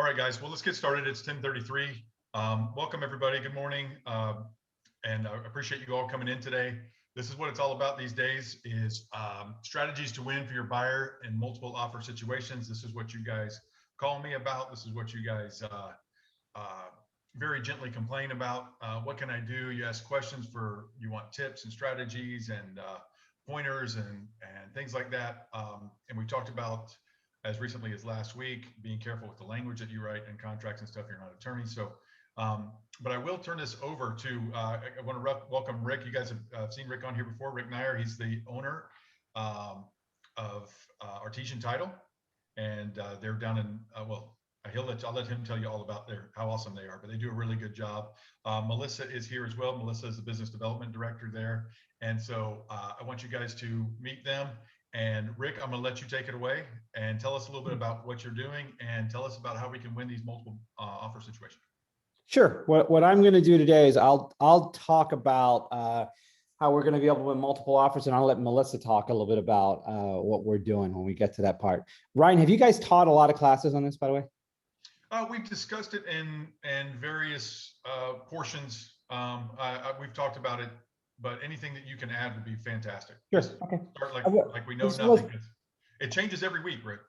All right, guys. Well, let's get started. It's 10:33. Welcome, everybody. Good morning. And I appreciate you all coming in today. This is what it's all about these days is strategies to win for your buyer in multiple offer situations. This is what you guys call me about. This is what you guys very gently complain about. What can I do? You ask questions you want tips and strategies and pointers and things like that. And we talked about, as recently as last week, being careful with the language that you write in contracts and stuff. You're not an attorney. So, but I will turn this over to, I want to welcome Rick. You guys have seen Rick on here before. Rick Nayar, he's the owner of Artesian Title. And they're down in, well, I'll let him tell you all about how awesome they are, but they do a really good job. Melissa is here as well. Melissa is the business development director there. And so I want you guys to meet them. And Rick, I'm going to let you take it away and tell us a little bit about what you're doing and tell us about how we can win these multiple offer situations. Sure. What I'm going to do today is I'll talk about how we're going to be able to win multiple offers, and I'll let Melissa talk a little bit about what we're doing when we get to that part. Ryan, have you guys taught a lot of classes on this, by the way? We've discussed it in various portions. We've talked about it. But anything that you can add would be fantastic. Sure. Just okay. Start like we know nothing. It changes every week, Rick.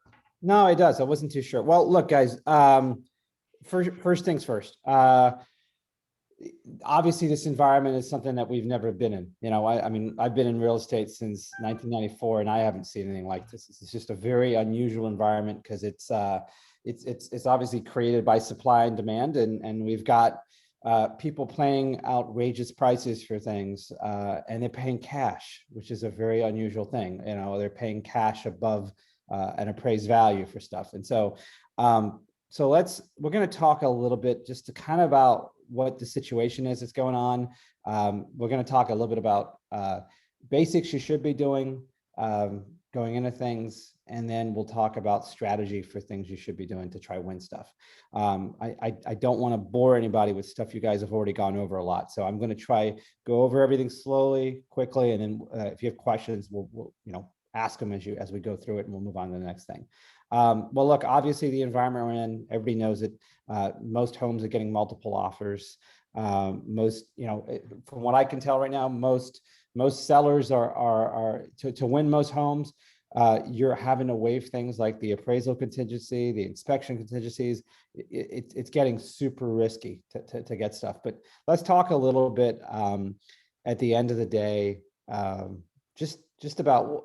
No, it does. I wasn't too sure. Well, look, guys. First things first. Obviously, this environment is something that we've never been in. You know, I mean, I've been in real estate since 1994, and I haven't seen anything like this. It's just a very unusual environment because it's obviously created by supply and demand, and we've got people paying outrageous prices for things, and they're paying cash, which is a very unusual thing. You know, they're paying cash above an appraised value for stuff. And so, we're going to talk a little bit just to kind of about what the situation is that's going on. We're going to talk a little bit about basics you should be doing, going into things, and then we'll talk about strategy for things you should be doing to try win stuff. I don't want to bore anybody with stuff you guys have already gone over a lot. So I'm going to go over everything slowly, quickly, and then if you have questions, we'll ask them as we go through it, and we'll move on to the next thing. Well, look, obviously the environment we're in, everybody knows it. Most homes are getting multiple offers. Most, from what I can tell right now, most sellers are to win most homes. You're having to waive things like the appraisal contingency, the inspection contingencies. It's getting super risky to get stuff. But let's talk a little bit at the end of the day, just about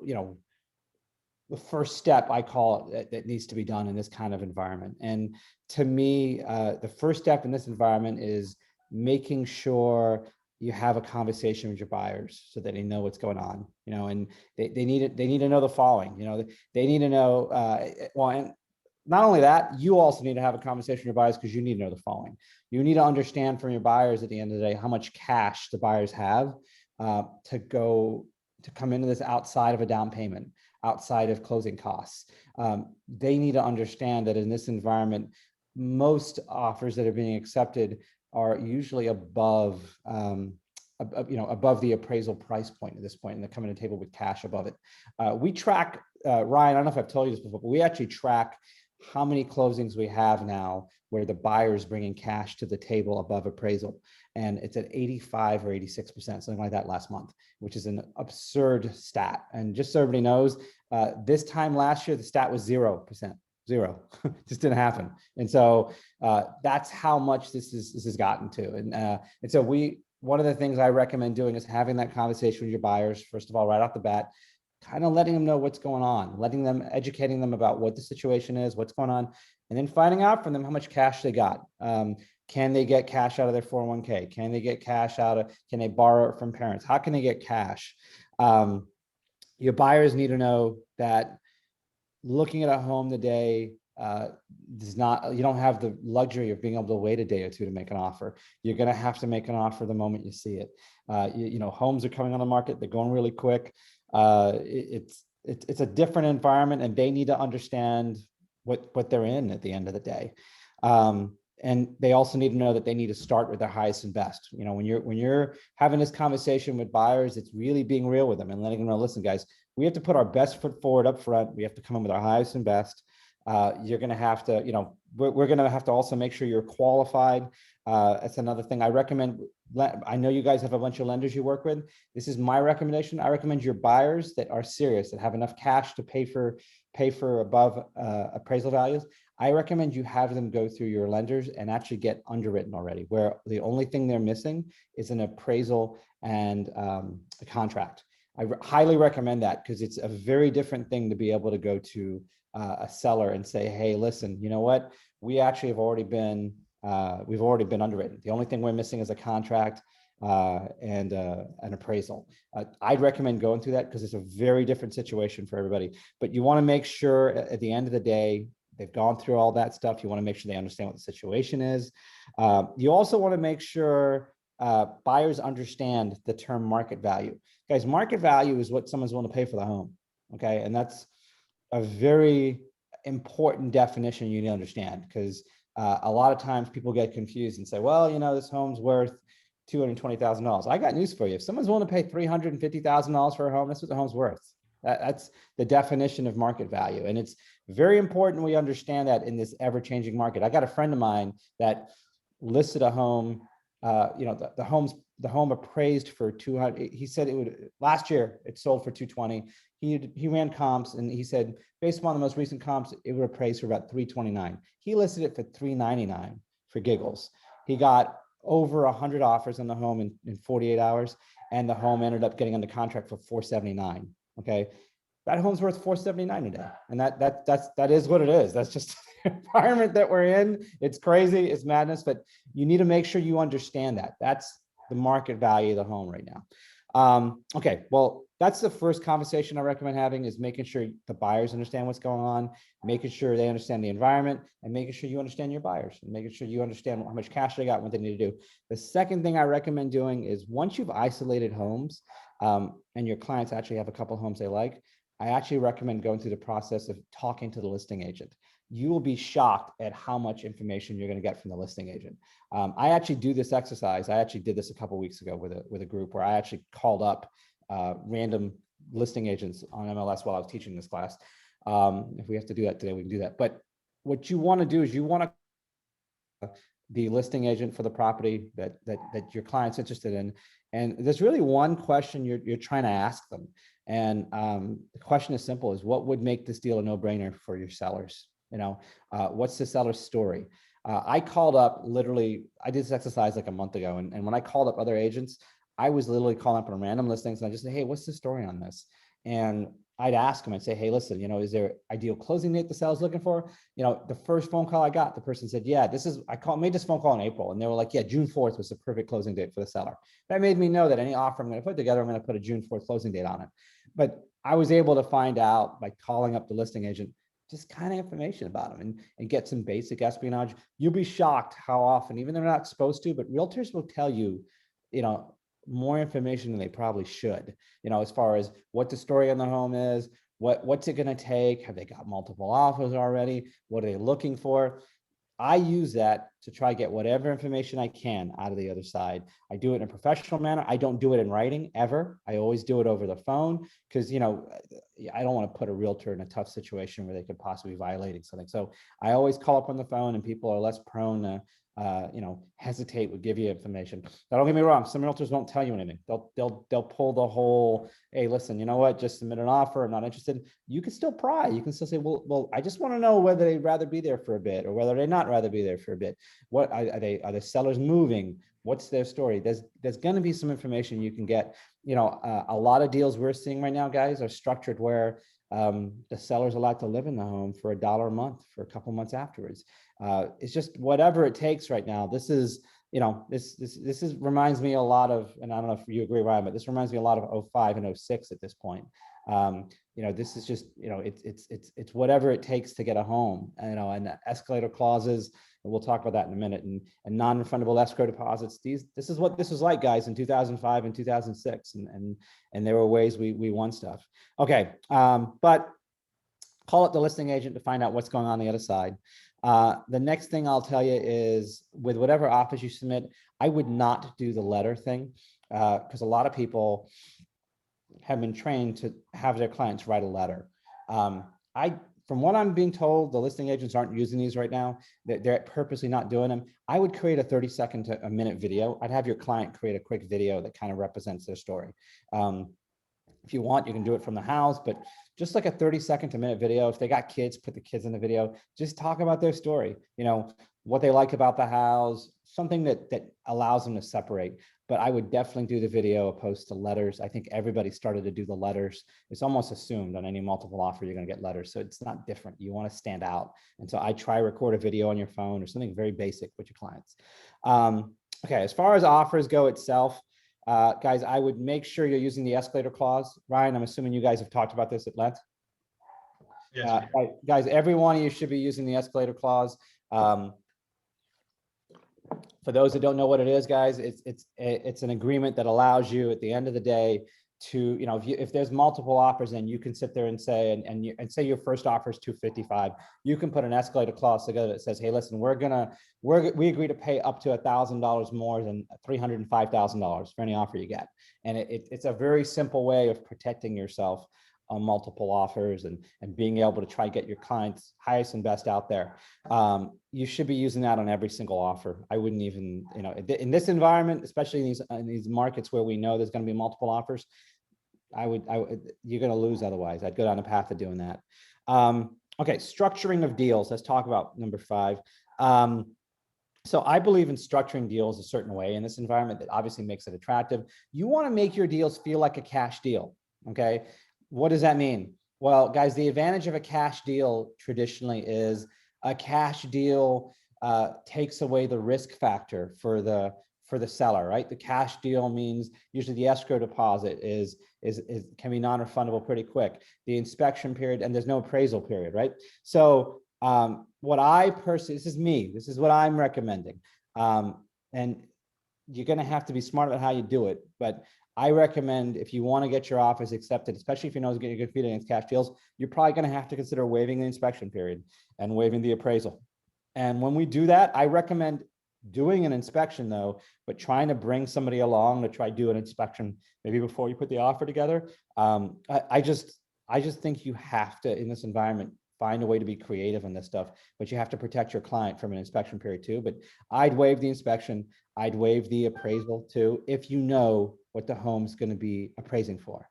the first step, I call it, that needs to be done in this kind of environment. And to me, the first step in this environment is making sure you have a conversation with your buyers so that they know what's going on, and they need to know the following. They need to know, and not only that, you also need to have a conversation with your buyers because you need to know the following. You need to understand from your buyers at the end of the day how much cash the buyers have to come into this outside of a down payment, outside of closing costs. They need to understand that in this environment, most offers that are being accepted are usually above the appraisal price point at this point, and they're coming to the table with cash above it. We track, Ryan, I don't know if I've told you this before, but we actually track how many closings we have now where the buyer is bringing cash to the table above appraisal. And it's at 85 or 86%, something like that last month, which is an absurd stat. And just so everybody knows, this time last year, the stat was 0%. Zero. Just didn't happen. And so that's how much this has gotten to. And so one of the things I recommend doing is having that conversation with your buyers, first of all, right off the bat, kind of letting them know what's going on, educating them about what the situation is, what's going on, and then finding out from them how much cash they got. Can they get cash out of their 401k? Can they get cash can they borrow it from parents? How can they get cash? Your buyers need to know that looking at a home today you don't have the luxury of being able to wait a day or two to make an offer. You're going to have to make an offer the moment you see it. Homes are coming on the market. They're going really quick. It's a different environment, and they need to understand what they're in at the end of the day. And they also need to know that they need to start with their highest and best. When you're having this conversation with buyers, it's really being real with them and letting them know, listen, guys, we have to put our best foot forward up front. We have to come in with our highest and best. You're going to have to, we're going to have to also make sure you're qualified. That's another thing I recommend. I know you guys have a bunch of lenders you work with. This is my recommendation. I recommend your buyers that are serious, that have enough cash to pay for above appraisal values. I recommend you have them go through your lenders and actually get underwritten already, where the only thing they're missing is an appraisal and a contract. I highly recommend that, because it's a very different thing to be able to go to a seller and say, hey, listen, you know what? We actually have already been, we've already been underwritten. The only thing we're missing is a contract and an appraisal. I'd recommend going through that, because it's a very different situation for everybody. But you want to make sure at the end of the day, they've gone through all that stuff. You want to make sure they understand what the situation is. You also want to make sure buyers understand the term market value. Guys, market value is what someone's willing to pay for the home. Okay. And that's a very important definition you need to understand, because a lot of times people get confused and say, well, you know, this home's worth $220,000. I got news for you. If someone's willing to pay $350,000 for a home, that's what the home's worth. That's the definition of market value. And it's very important we understand that in this ever-changing market. I got a friend of mine that listed a home, you know, the home appraised for 200. He said it would, last year it sold for 220. He ran comps and he said, based upon the most recent comps, it would appraise for about 329. He listed it for 399 for giggles. He got over 100 offers on the home in 48 hours, and the home ended up getting under contract for 479. Okay, that home's worth 479 today, and that is what it is. That's just the environment that we're in. It's crazy, it's madness, but you need to make sure you understand that. That's the market value of the home right now. Okay, well, that's the first conversation I recommend having, is making sure the buyers understand what's going on, making sure they understand the environment, and making sure you understand your buyers, and making sure you understand how much cash they got, what they need to do. The second thing I recommend doing is, once you've isolated homes and your clients actually have a couple of homes they like, I actually recommend going through the process of talking to the listing agent. You will be shocked at how much information you're going to get from the listing agent. I actually do this exercise. I actually did this a couple of weeks ago with a group, where I actually called up random listing agents on MLS while I was teaching this class. If we have to do that today, we can do that. But what you want to do is, you want to the listing agent for the property that your client's interested in, and there's really one question you're trying to ask them. And the question is simple: is what would make this deal a no-brainer for your sellers? You know, what's the seller's story? I called up, literally, I did this exercise like a month ago, and when I called up other agents, I was literally calling up on random listings, and I just say, hey, what's the story on this? And I'd ask them, I'd say, hey, listen, you know, is there ideal closing date the seller's looking for? You know, the first phone call I got, the person said, yeah, made this phone call in April, and they were like, yeah, June 4th was the perfect closing date for the seller. That made me know that any offer I'm going to put together, I'm going to put a June 4th closing date on it. But I was able to find out by calling up the listing agent just kind of information about them, and get some basic espionage. You'll be shocked how often, even though they're not supposed to, but realtors will tell you, you know, more information than they probably should, you know, as far as what the story on the home is, what's it going to take, have they got multiple offers already, what are they looking for. I use that to try to get whatever information I can out of the other side. I do it in a professional manner. I don't do it in writing ever. I always do it over the phone, because, you know, I don't want to put a realtor in a tough situation where they could possibly be violating something. So I always call up on the phone, and people are less prone to you know, hesitate would give you information. Now, don't get me wrong, some realtors won't tell you anything. They'll pull the whole, hey, listen, you know what, just submit an offer, I'm not interested. You can still pry. You can still say, well, I just want to know whether they'd rather be there for a bit, or whether they'd not rather be there for a bit. What are the sellers moving? What's their story? There's going to be some information you can get. You know, a lot of deals we're seeing right now, guys, are structured where the seller's allowed to live in the home for $1 a month for a couple months afterwards. It's just whatever it takes right now. This is, you know, this reminds me a lot of, and I don't know if you agree, Ryan, but this reminds me a lot of 05 and 06 at this point. You know, this is just, you know, it's whatever it takes to get a home, you know, and escalator clauses, and we'll talk about that in a minute, and non-refundable escrow deposits. This is what this was like, guys, in 2005 and 2006, and there were ways we won stuff. Okay, but call up the listing agent to find out what's going on the other side. The next thing I'll tell you is, with whatever offers you submit, I would not do the letter thing, because a lot of people have been trained to have their clients write a letter. from what I'm being told, the listing agents aren't using these right now. They're purposely not doing them. I would create a 30-second to a minute video. I'd have your client create a quick video that kind of represents their story. If you want, you can do it from the house, but just like a 30-second to minute video. If they got kids, put the kids in the video. Just talk about their story, what they like about the house, something that allows them to separate. But I would definitely do the video opposed to letters. I think everybody started to do the letters. It's almost assumed on any multiple offer, you're going to get letters. So it's not different. You want to stand out. And so I try record a video on your phone or something very basic with your clients. Okay, as far as offers go itself, guys, I would make sure you're using the escalator clause. Ryan, I'm assuming you guys have talked about this at length. Yes, guys, every one of you should be using the escalator clause. For those that don't know what it is, guys, it's an agreement that allows you at the end of the day to, if there's multiple offers, and you can sit there and say, and say your first offer is 255, you can put an escalator clause together that says, hey, listen, we agree to pay up to $1,000 more than $305,000 for any offer you get. And it's a very simple way of protecting yourself on multiple offers and being able to try to get your clients highest and best out there. You should be using that on every single offer. I wouldn't even, in this environment, especially in these markets where we know there's going to be multiple offers, you're going to lose otherwise. I'd go down the path of doing that. Okay, structuring of deals. Let's talk about number 5. So I believe in structuring deals a certain way in this environment that obviously makes it attractive. You want to make your deals feel like a cash deal. Okay. What does that mean? Well, guys, the advantage of a cash deal traditionally is a cash deal takes away the risk factor for the seller, right? The cash deal means usually the escrow deposit can be non-refundable pretty quick. The inspection period, and there's no appraisal period, right? So this is what I'm recommending. And you're going to have to be smart about how you do it, but I recommend, if you want to get your offers accepted, especially if you know it's getting good feet against cash deals, you're probably going to have to consider waiving the inspection period and waiving the appraisal. And when we do that, I recommend doing an inspection though, but trying to bring somebody along to try do an inspection maybe before you put the offer together. I just think you have to, in this environment, find a way to be creative in this stuff, but you have to protect your client from an inspection period too. But I'd waive the inspection. I'd waive the appraisal too, if you know what the home's going to be appraising for.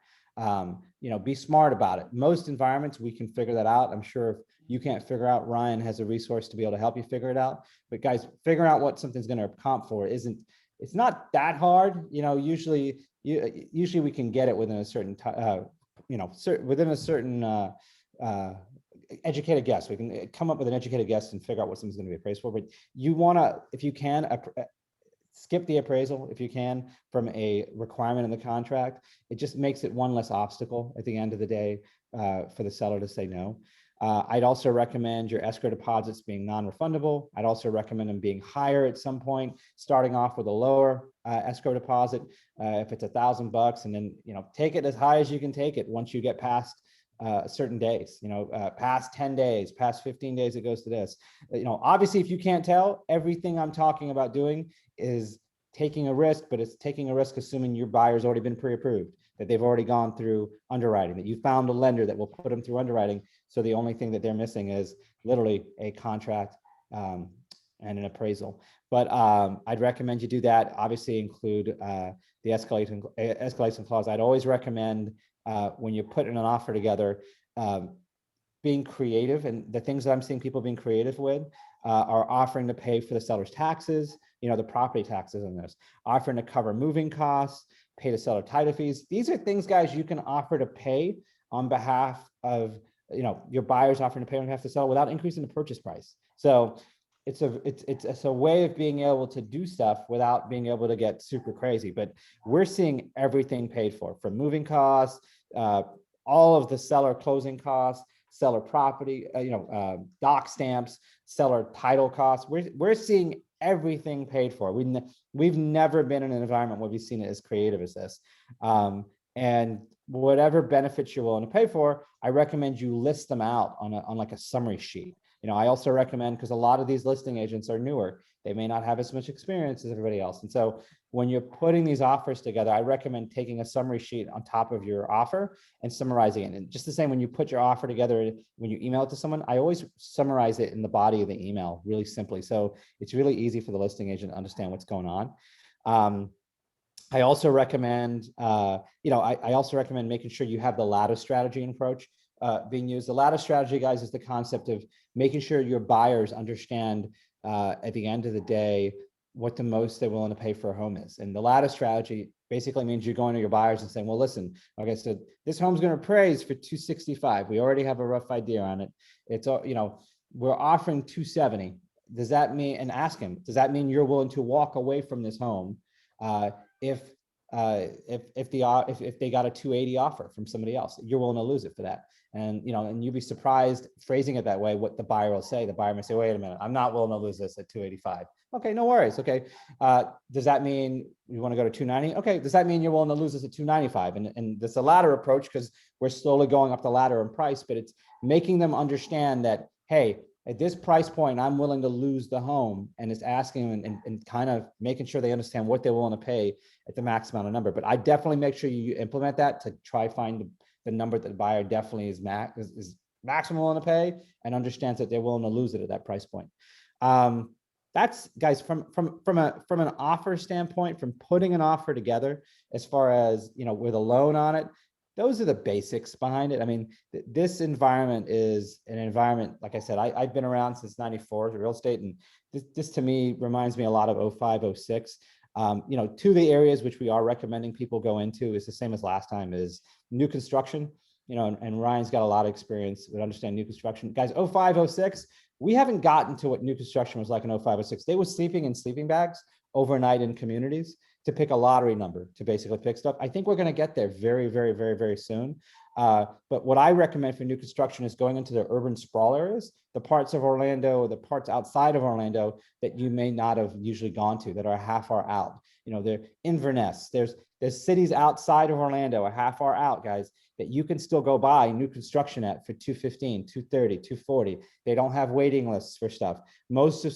Be smart about it. Most environments, we can figure that out. I'm sure if you can't figure out, Ryan has a resource to be able to help you figure it out. But guys, figuring out what something's going to comp for it's not that hard. Usually we can get it within a certain, within a certain, educated guess. We can come up with an educated guess and figure out what something's going to be appraised for. But you want to, if you can, skip the appraisal if you can from a requirement in the contract. It just makes it one less obstacle at the end of the day for the seller to say no. I'd also recommend your escrow deposits being non-refundable. I'd also recommend them being higher at some point, starting off with a lower escrow deposit. If it's $1,000, and then take it as high as you can take it once you get past certain days, past 10 days, past 15 days, it goes to this. Obviously, if you can't tell, everything I'm talking about doing is taking a risk, but it's taking a risk assuming your buyer's already been pre-approved, that they've already gone through underwriting, that you found a lender that will put them through underwriting. So the only thing that they're missing is literally a contract and an appraisal. But I'd recommend you do that. Obviously include the escalation clause. I'd always recommend when you're putting an offer together, being creative. And the things that I'm seeing people being creative with are offering to pay for the seller's taxes, the property taxes in this, offering to cover moving costs, pay the seller title fees. These are things, guys, you can offer to pay on behalf of, your buyers, offering to pay on behalf of the seller without increasing the purchase price. So it's a way of being able to do stuff without being able to get super crazy. But we're seeing everything paid for, from moving costs, all of the seller closing costs, seller property, doc stamps, seller title costs. We're seeing everything paid for. We've never been in an environment where we've seen it as creative as this. And whatever benefits you're willing to pay for, I recommend you list them out on like a summary sheet. I also recommend, because a lot of these listing agents are newer, they may not have as much experience as everybody else. And so when you're putting these offers together, I recommend taking a summary sheet on top of your offer and summarizing it. And just the same, when you put your offer together, when you email it to someone, I always summarize it in the body of the email really simply. So it's really easy for the listing agent to understand what's going on. I also recommend, I also recommend making sure you have the ladder strategy approach being used. The ladder strategy, guys, is the concept of making sure your buyers understand at the end of the day what the most they're willing to pay for a home is. And the ladder strategy basically means you're going to your buyers and saying, well, listen, like I said, this home's going to appraise for 265. We already have a rough idea on it. It's, we're offering 270. Does that mean, and ask him, does that mean you're willing to walk away from this home if they got a 280 offer from somebody else? You're willing to lose it for that. And and you'd be surprised, phrasing it that way, what the buyer will say. The buyer may say, wait a minute, I'm not willing to lose this at 285. Okay, no worries. Okay, does that mean you want to go to 290? Okay, does that mean you're willing to lose this at 295? And this is a ladder approach because we're slowly going up the ladder in price, but it's making them understand that, hey, at this price point, I'm willing to lose the home, and it's asking and kind of making sure they understand what they're willing to pay at the max amount of number. But I definitely make sure you implement that to try find the number that the buyer definitely is maximum willing to pay and understands that they're willing to lose it at that price point. That's, guys, from an offer standpoint, from putting an offer together, as far as with a loan on it, those are the basics behind it. I mean, this environment is an environment, like I said, I've been around since '94 to real estate, and this to me reminds me a lot of 05, 06. Two of the areas which we are recommending people go into is the same as last time, is new construction. And Ryan's got a lot of experience with understanding new construction. Guys, 05, 06, we haven't gotten to what new construction was like in 05, 06. They were sleeping in sleeping bags overnight in communities to pick a lottery number to basically pick stuff. I think we're going to get there very, very, very, very soon. But what I recommend for new construction is going into the urban sprawl areas, the parts of Orlando, the parts outside of Orlando that you may not have usually gone to, that are a half hour out. They're Inverness. There's cities outside of Orlando, a half hour out, guys, that you can still go buy new construction at for 215, 230, 240. They don't have waiting lists for stuff. Most of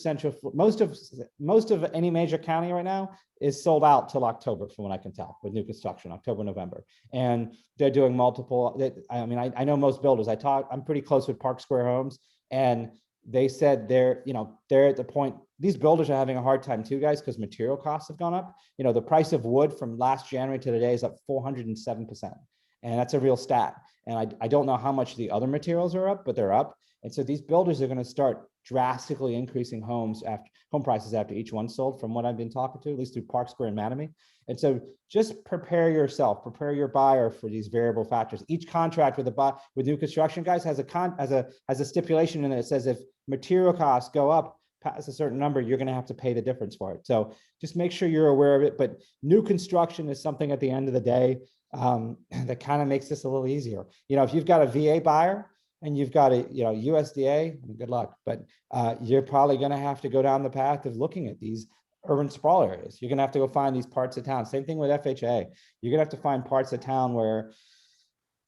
any major county right now is sold out till October, from what I can tell, with new construction, October, November. And they're doing multiple. I mean, I know most builders. I'm pretty close with Park Square Homes, and they said they're at the point, these builders are having a hard time too, guys, because material costs have gone up. The price of wood from last January to today is up 407%. And that's a real stat. And I don't know how much the other materials are up, but they're up. And so these builders are going to start drastically increasing home prices after each one sold, from what I've been talking to, at least through Park Square and Mattamy. And so just prepare your buyer for these variable factors. Each contract with new construction, guys, has a stipulation in it that says if material costs go up past a certain number, you're going to have to pay the difference for it. So just make sure you're aware of it. But new construction is something at the end of the day that kind of makes this a little easier. If you've got a VA buyer and you've got a USDA, good luck. But you're probably going to have to go down the path of looking at these urban sprawl areas. You're going to have to go find these parts of town. Same thing with FHA. You're going to have to find parts of town where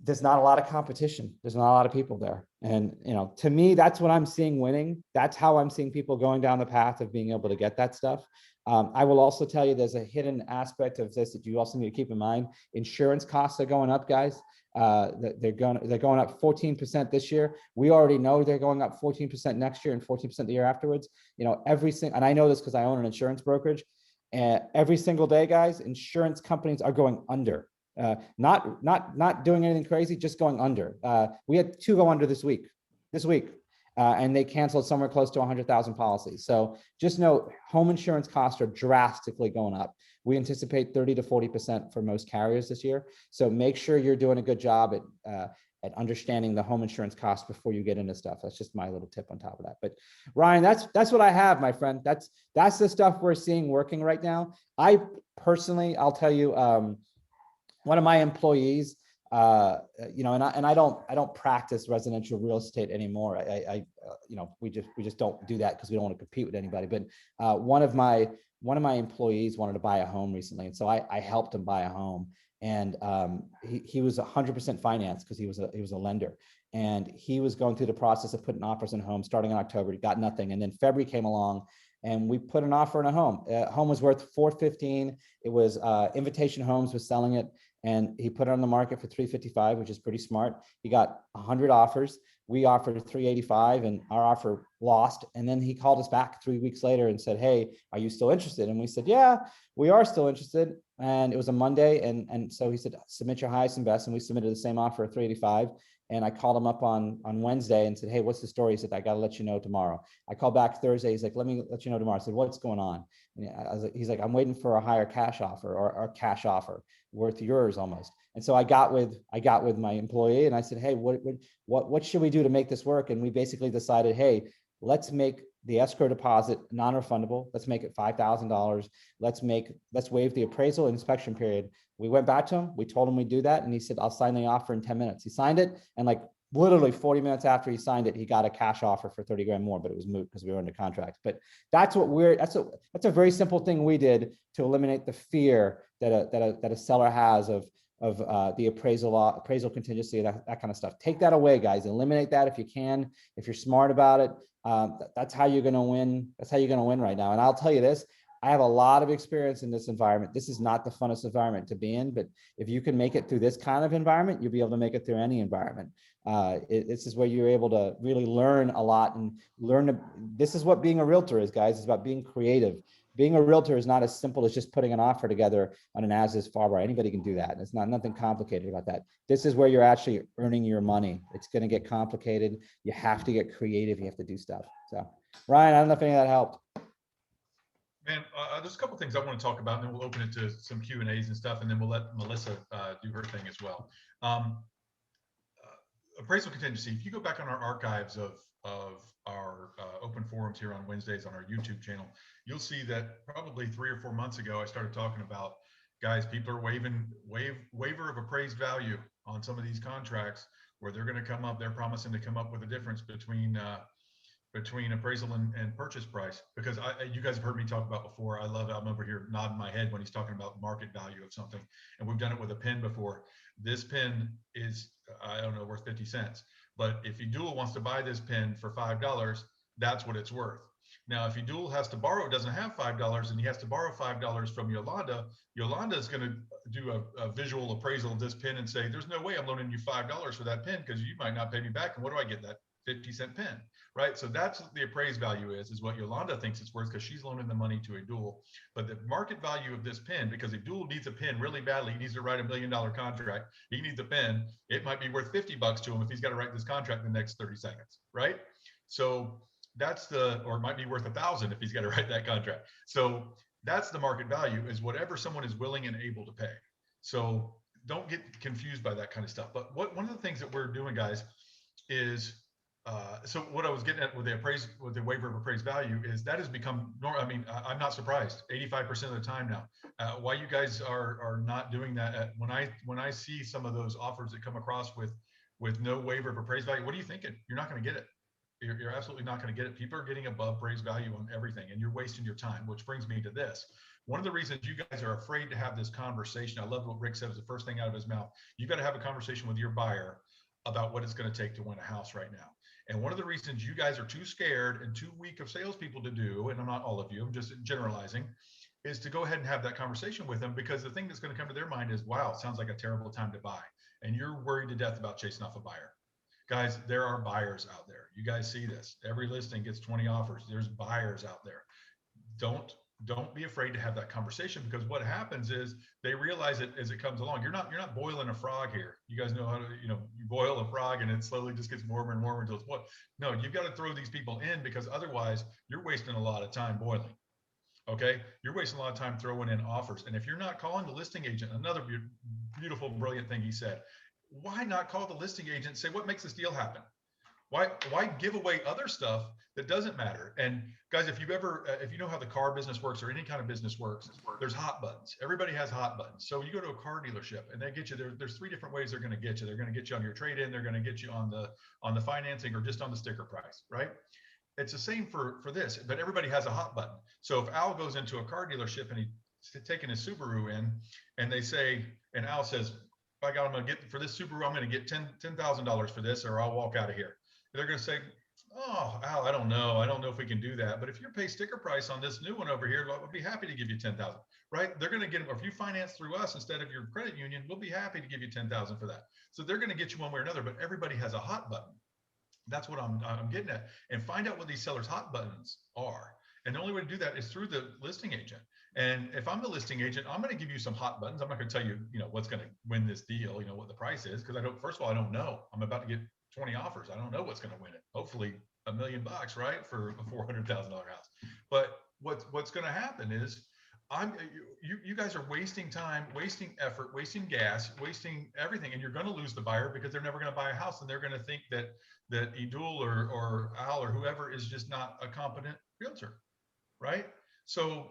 there's not a lot of competition. There's not a lot of people there. And, to me, that's what I'm seeing winning. That's how I'm seeing people going down the path of being able to get that stuff. I will also tell you there's a hidden aspect of this that you also need to keep in mind. Insurance costs are going up, guys. They're going up 14% this year. We already know they're going up 14% next year and 14% the year afterwards. And I know this because I own an insurance brokerage. And every single day, guys, insurance companies are going under. Not doing anything crazy, just going under. We had 2 go under this week. And they canceled somewhere close to 100,000 policies. So just know home insurance costs are drastically going up. We anticipate 30 to 40% for most carriers this year. So make sure you're doing a good job at understanding the home insurance costs before you get into stuff. That's just my little tip on top of that. But Ryan, that's what I have, my friend. That's the stuff we're seeing working right now. I personally, I'll tell you, one of my employees, and I don't practice residential real estate anymore. We just don't do that because we don't want to compete with anybody. But one of my employees wanted to buy a home recently, and so I helped him buy a home. And he was 100% financed because he was a lender, and he was going through the process of putting offers on homes starting in October. He got nothing, and then February came along, and we put an offer on a home. Home was worth 415. It was Invitation Homes was selling it, and he put it on the market for 355, which is pretty smart. He got 100 offers. We offered 385, and our offer lost. And then he called us back 3 weeks later and said, "Hey, are you still interested?" And we said, "Yeah, we are still interested." And it was a Monday, and so he said, "Submit your highest and best." And we submitted the same offer of 385. And I called him up on Wednesday and said, "Hey, what's the story?" He said, "I got to let you know tomorrow." I called back Thursday. He's like, "Let me let you know tomorrow." I said, "What's going on?" And he's like, "I'm waiting for a higher cash offer, or cash offer worth yours almost." And so I got with my employee, and I said, "Hey, what should we do to make this work?" And we basically decided, "Hey, let's make the escrow deposit non-refundable. Let's make it $5,000. Let's waive the appraisal and inspection period." We went back to him. We told him we'd do that, and he said, "I'll sign the offer in 10 minutes." He signed it, and like literally 40 minutes after he signed it, he got a cash offer for 30 grand more, but it was moot because we were under contract. But that's a very simple thing we did to eliminate the fear that a seller has of the appraisal contingency, that kind of stuff. Take that away, guys. Eliminate that if you can. If you're smart about it, that's how you're going to win. That's how you're going to win right now. And I'll tell you this, I have a lot of experience in this environment. This is not the funnest environment to be in, but if you can make it through this kind of environment, you'll be able to make it through any environment. This is where you're able to really learn a lot and this is what being a realtor is, guys. It's about being creative. Being a realtor is not as simple as just putting an offer together on an as-is far bar. Anybody can do that. It's not nothing complicated about that. This is where you're actually earning your money. It's going to get complicated. You have to get creative. You have to do stuff. So, Ryan, I don't know if any of that helped. Man, there's a couple things I want to talk about, and then we'll open it to some Q&As and stuff, and then we'll let Melissa do her thing as well. Appraisal contingency. If you go back on our archives of our open forums here on Wednesdays on our YouTube channel, you'll see that probably 3 or 4 months ago, I started talking about, guys, people are waiver of appraised value on some of these contracts where they're going to come up, they're promising to come up with a difference between appraisal and purchase price, because you guys have heard me talk about before. I'm over here nodding my head when he's talking about market value of something, and we've done it with a pen before. This pen is, I don't know, worth 50 cents, but if Edul wants to buy this pen for $5, that's what it's worth. Now, if Edul has to borrow, doesn't have $5, and he has to borrow $5 from Yolanda is going to do a visual appraisal of this pen and say, "There's no way I'm loaning you $5 for that pen because you might not pay me back. And what do I get? That 50-cent pen," right? So that's what the appraised value is what Yolanda thinks it's worth because she's loaning the money to Edul. But the market value of this pen, because Edul needs a pen really badly, he needs to write $1 million contract. He needs a pen. It might be worth $50 to him if he's got to write this contract in the next 30 seconds, right? So that's or it might be worth 1,000 if he's got to write that contract. So that's the market value, is whatever someone is willing and able to pay. So don't get confused by that kind of stuff. But one of the things that we're doing, guys, is so what I was getting at with the waiver of appraised value is that has become normal. I mean, I'm not surprised 85% of the time now. Why you guys are not doing that? When I see some of those offers that come across with no waiver of appraised value, what are you thinking? You're not going to get it. You're absolutely not going to get it. People are getting above appraised value on everything, and you're wasting your time, which brings me to this. One of the reasons you guys are afraid to have this conversation, I love what Rick said was the first thing out of his mouth. You got to have a conversation with your buyer about what it's going to take to win a house right now. And one of the reasons you guys are too scared and too weak of salespeople to do, and I'm not all of you, I'm just generalizing, is to go ahead and have that conversation with them, because the thing that's going to come to their mind is, wow, it sounds like a terrible time to buy. And you're worried to death about chasing off a buyer. Guys, there are buyers out there. You guys see this. Every listing gets 20 offers. There's buyers out there. Don't be afraid to have that conversation, because what happens is they realize it as it comes along. You're not boiling a frog here. You guys know how to, you boil a frog and it slowly just gets warmer and warmer until it's boiled. No, you've got to throw these people in, because otherwise you're wasting a lot of time boiling. Okay, you're wasting a lot of time throwing in offers. And if you're not calling the listing agent, another beautiful, brilliant thing he said, why not call the listing agent and say, what makes this deal happen? Why give away other stuff that doesn't matter? And guys, if you know how the car business works or any kind of business works, there's hot buttons. Everybody has hot buttons. So you go to a car dealership and they get you there's 3 different ways they're going to get you. They're going to get you on your trade-in. They're going to get you on the financing, or just on the sticker price, right? It's the same for this, but everybody has a hot button. So if Al goes into a car dealership and he's taking his Subaru in, and they say, and Al says, by God, I'm going to get, for this Subaru, I'm going to get $10,000 for this, or I'll walk out of here. They're going to say, oh, Al, I don't know. I don't know if we can do that. But if you pay sticker price on this new one over here, we'll be happy to give you 10,000, right? They're going to get, or if you finance through us instead of your credit union, we'll be happy to give you 10,000 for that. So they're going to get you one way or another, but everybody has a hot button. That's what I'm getting at. And find out what these sellers' hot buttons are. And the only way to do that is through the listing agent. And if I'm the listing agent, I'm going to give you some hot buttons. I'm not going to tell you, what's going to win this deal, what the price is, because I don't, first of all, I don't know. I'm about to get 20 offers. I don't know what's going to win it. Hopefully $1 million, right? For a $400,000 house. But what's going to happen is you guys are wasting time, wasting effort, wasting gas, wasting everything. And you're going to lose the buyer because they're never going to buy a house. And they're going to think that Idul or Al or whoever is just not a competent realtor, right? So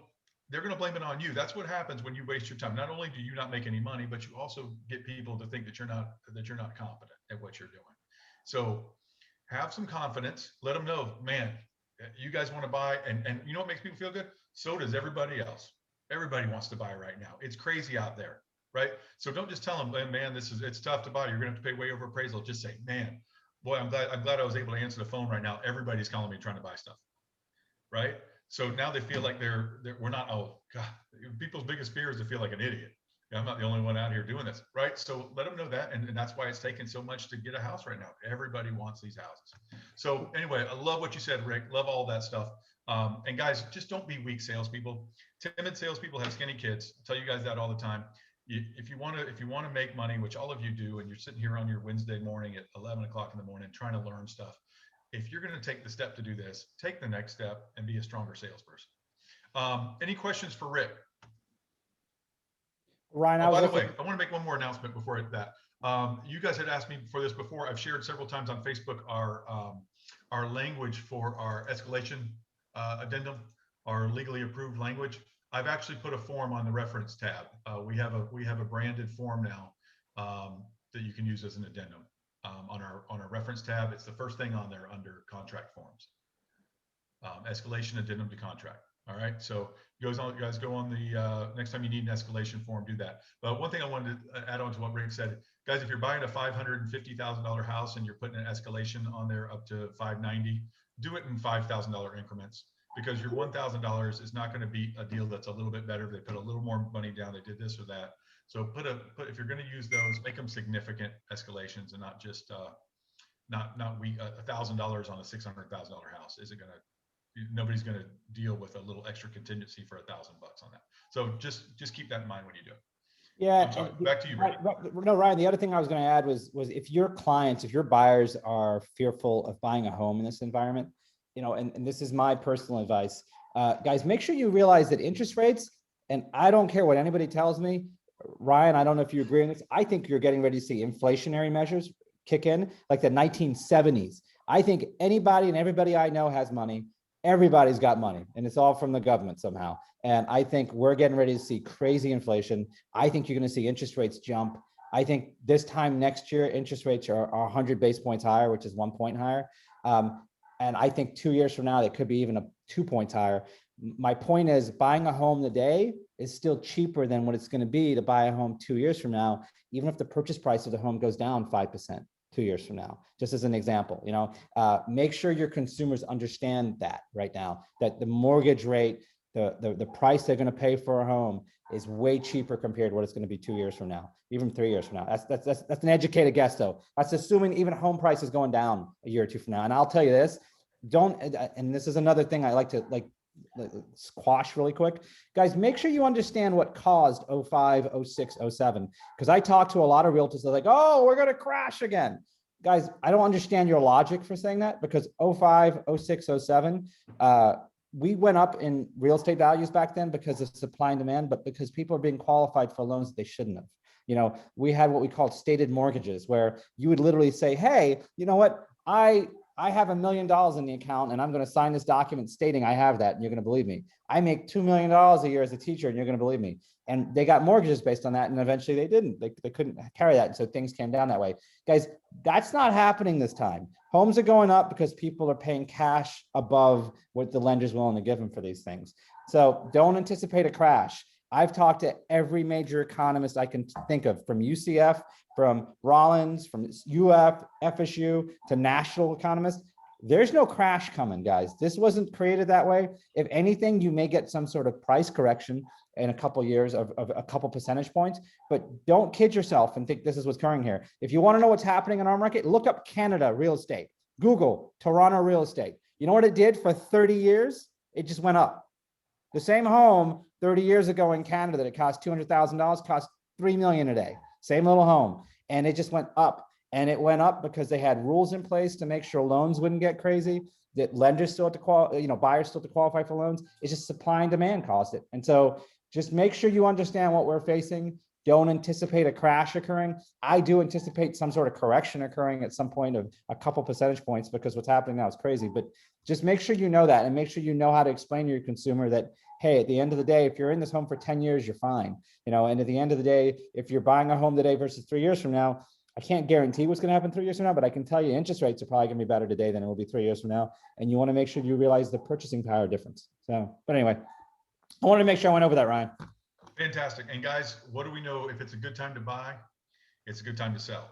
they're going to blame it on you. That's what happens when you waste your time. Not only do you not make any money, but you also get people to think that you're not competent at what you're doing. So have some confidence. Let them know, man, you guys want to buy, and you know what makes people feel good? So does everybody else. Everybody wants to buy right now. It's crazy out there, right? So don't just tell them, man, it's tough to buy. You're going to have to pay way over appraisal. Just say, man, boy, I'm glad I was able to answer the phone right now. Everybody's calling me trying to buy stuff, right? So now they feel like we're not, oh God, people's biggest fear is to feel like an idiot. I'm not the only one out here doing this, right? So let them know that, and that's why it's taking so much to get a house right now. Everybody wants these houses. So anyway, I love what you said, Rick. Love all that stuff. And guys, just don't be weak salespeople. Timid salespeople have skinny kids. I tell you guys that all the time. If you want to make money, which all of you do, and you're sitting here on your Wednesday morning at 11 o'clock in the morning trying to learn stuff, if you're going to take the step to do this, take the next step and be a stronger salesperson. Any questions for Rick? Ryan, by the way, I want to make one more announcement before that. You guys had asked me for this before. I've shared several times on Facebook our language for our escalation addendum, our legally approved language. I've actually put a form on the reference tab. We have a branded form now that you can use as an addendum on our reference tab. It's the first thing on there under contract forms. Escalation addendum to contract. All right, so you guys go on the next time you need an escalation form, do that. But one thing I wanted to add on to what Rick said, guys, if you're buying a $550,000 house and you're putting an escalation on there up to $590,000, do it in $5,000 increments, because your $1,000 is not going to beat a deal that's a little bit better. They put a little more money down. They did this or that. So if you're going to use those, make them significant escalations and not just not $1,000 on a $600,000 house. Nobody's going to deal with a little extra contingency for $1,000 on that. So just keep that in mind when you do it. Yeah. Back to you, Rick. No, Ryan, the other thing I was going to add was if your buyers are fearful of buying a home in this environment, and this is my personal advice, guys, make sure you realize that interest rates, and I don't care what anybody tells me, Ryan, I don't know if you agree on this. I think you're getting ready to see inflationary measures kick in like the 1970s. I think anybody and everybody I know has money. Everybody's got money, and it's all from the government somehow. And I think we're getting ready to see crazy inflation. I think you're going to see interest rates jump. I think this time next year, interest rates are 100 basis points higher, which is 1 point higher. And I think 2 years from now, they could be even 2 points higher. My point is, buying a home today is still cheaper than what it's going to be to buy a home 2 years from now, even if the purchase price of the home goes down 5%. 2 years from now, just as an example, make sure your consumers understand that right now, that the mortgage rate, the price they're going to pay for a home is way cheaper compared to what it's going to be 2 years from now, even 3 years from now. That's an educated guess though. That's assuming even home prices going down a year or two from now. And I'll tell you this, and this is another thing I like to squash really quick, guys, make sure you understand what caused 05, 06, 07, because I talked to a lot of realtors. They're like, oh, we're going to crash again. Guys, I don't understand your logic for saying that, because 05, 06, 07, we went up in real estate values back then because of supply and demand, but because people are being qualified for loans that they shouldn't have. We had what we called stated mortgages, where you would literally say, hey, you know what, I have $1 million in the account and I'm going to sign this document stating I have that, and you're going to believe me. I make $2 million a year as a teacher and you're going to believe me. And they got mortgages based on that, and eventually they didn't. They couldn't carry that, and so things came down that way. Guys, that's not happening this time. Homes are going up because people are paying cash above what the lender's willing to give them for these things. So don't anticipate a crash. I've talked to every major economist I can think of, from UCF, from Rollins, from UF, FSU, to national economists. There's no crash coming, guys. This wasn't created that way. If anything, you may get some sort of price correction in a couple years of a couple percentage points, but don't kid yourself and think this is what's occurring here. If you want to know what's happening in our market, look up Canada real estate. Google Toronto real estate. You know what it did for 30 years? It just went up. The same home 30 years ago in Canada that it cost $200,000 cost $3 million a day. Same little home. And it just went up. And it went up because they had rules in place to make sure loans wouldn't get crazy, that lenders still have to qualify, buyers still have to qualify for loans. It's just supply and demand caused it. And so just make sure you understand what we're facing. Don't anticipate a crash occurring. I do anticipate some sort of correction occurring at some point of a couple percentage points, because what's happening now is crazy. But just make sure you know that, and make sure you know how to explain to your consumer that, hey, at the end of the day, if you're in this home for 10 years, you're fine. And at the end of the day, if you're buying a home today versus 3 years from now, I can't guarantee what's going to happen 3 years from now, but I can tell you interest rates are probably going to be better today than it will be 3 years from now. And you want to make sure you realize the purchasing power difference. So, but anyway, I wanted to make sure I went over that, Ryan. Fantastic. And guys, what do we know? If it's a good time to buy, it's a good time to sell,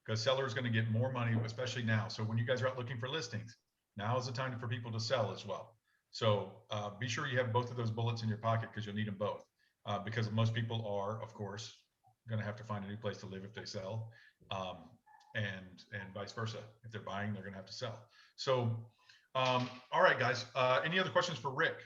because sellers going to get more money, especially now. So when you guys are out looking for listings, now is the time for people to sell as well. So be sure you have both of those bullets in your pocket, because you'll need them both, because most people are, of course, going to have to find a new place to live if they sell, and vice versa. If they're buying, they're going to have to sell. So, all right, guys, any other questions for Rick?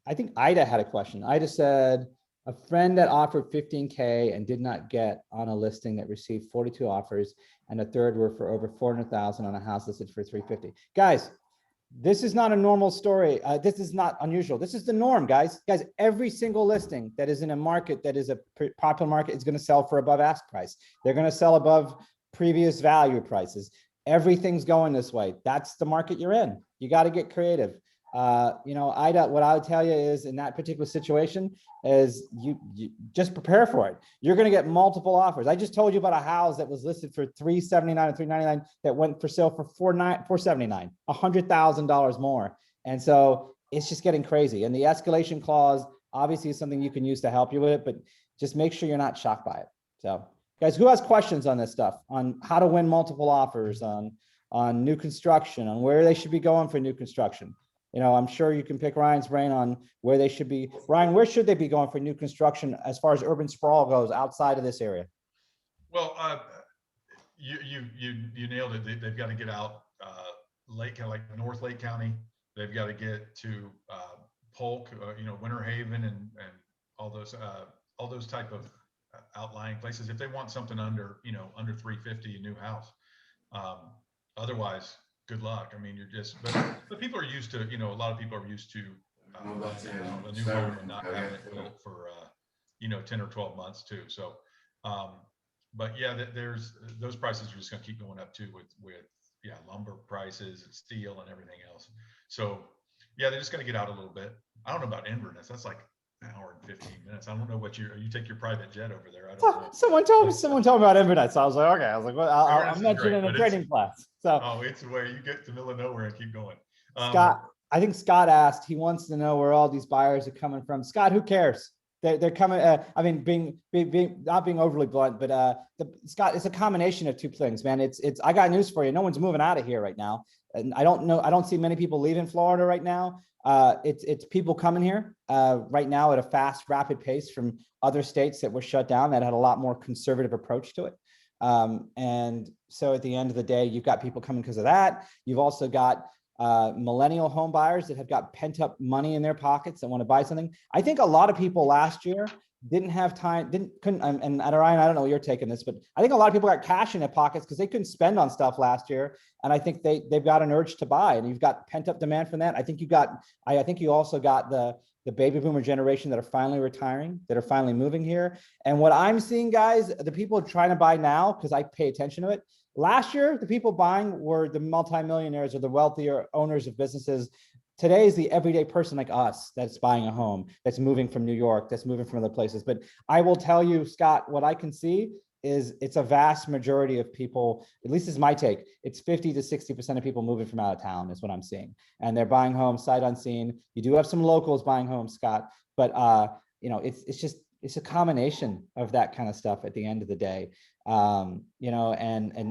I think Ida had a question. Ida said, a friend that offered 15K and did not get on a listing that received 42 offers, and a third were for over 400,000 on a house listed for 350. Guys, this is not a normal story. This is not unusual. This is the norm, guys. Guys, every single listing that is in a market that is a popular market is going to sell for above ask price. They're going to sell above previous value prices. Everything's going this way. That's the market you're in. You got to get creative. Ida, what I would tell you is, in that particular situation, is you just prepare for it. You're going to get multiple offers. I just told you about a house that was listed for $379 and $399 that went for sale for $479, $100,000 more. And so it's just getting crazy. And the escalation clause obviously is something you can use to help you with it, but just make sure you're not shocked by it. So, guys, who has questions on this stuff, on how to win multiple offers, on new construction, on where they should be going for new construction? I'm sure you can pick Ryan's brain on where they should be. Ryan, where should they be going for new construction as far as urban sprawl goes outside of this area? Well, you nailed it. They've got to get out Lake, like North Lake County. They've got to get to Polk, Winter Haven, and all those type of outlying places if they want something under 350, a new house. Otherwise, good luck. I mean, but people are used to, a lot of people are used to a new home and not having it built for 10 or 12 months too. So, but yeah, there's those prices are just going to keep going up too with lumber prices and steel and everything else. So yeah, they're just going to get out a little bit. I don't know about Inverness. That's like an hour and 15 minutes. I don't know what you take your private jet over there. I don't know. Someone told me about Inverness. So I was like, okay. I was like, well, I'll mention it in a training class. So it's where you get to the middle of nowhere and keep going. Scott, I think Scott asked, he wants to know where all these buyers are coming from. Scott, who cares? They're coming. I mean, being not being overly blunt, but Scott, it's a combination of two things, man. It's. I got news for you. No one's moving out of here right now, and I don't see many people leaving Florida right now. It's people coming here right now at a fast, rapid pace from other states that were shut down that had a lot more conservative approach to it. And so at the end of the day, you've got people coming because of that. You've also got millennial home buyers that have got pent up money in their pockets that want to buy something. I think a lot of people last year didn't have time, couldn't, and Ryan, I don't know what you're taking this, but I think a lot of people got cash in their pockets because they couldn't spend on stuff last year. And I think they've got an urge to buy, and you've got pent up demand from that. I think you also got the baby boomer generation that are finally retiring, that are finally moving here. And what I'm seeing, guys, the people trying to buy now, because I pay attention to it. Last year, the people buying were the multimillionaires or the wealthier owners of businesses. Today is the everyday person like us that's buying a home, that's moving from New York, that's moving from other places. But I will tell you, Scott, what I can see is it's a vast majority of people, at least is my take, it's 50 to 60% of people moving from out of town is what I'm seeing. And they're buying homes sight unseen. You do have some locals buying homes, Scott, but it's a combination of that kind of stuff at the end of the day. And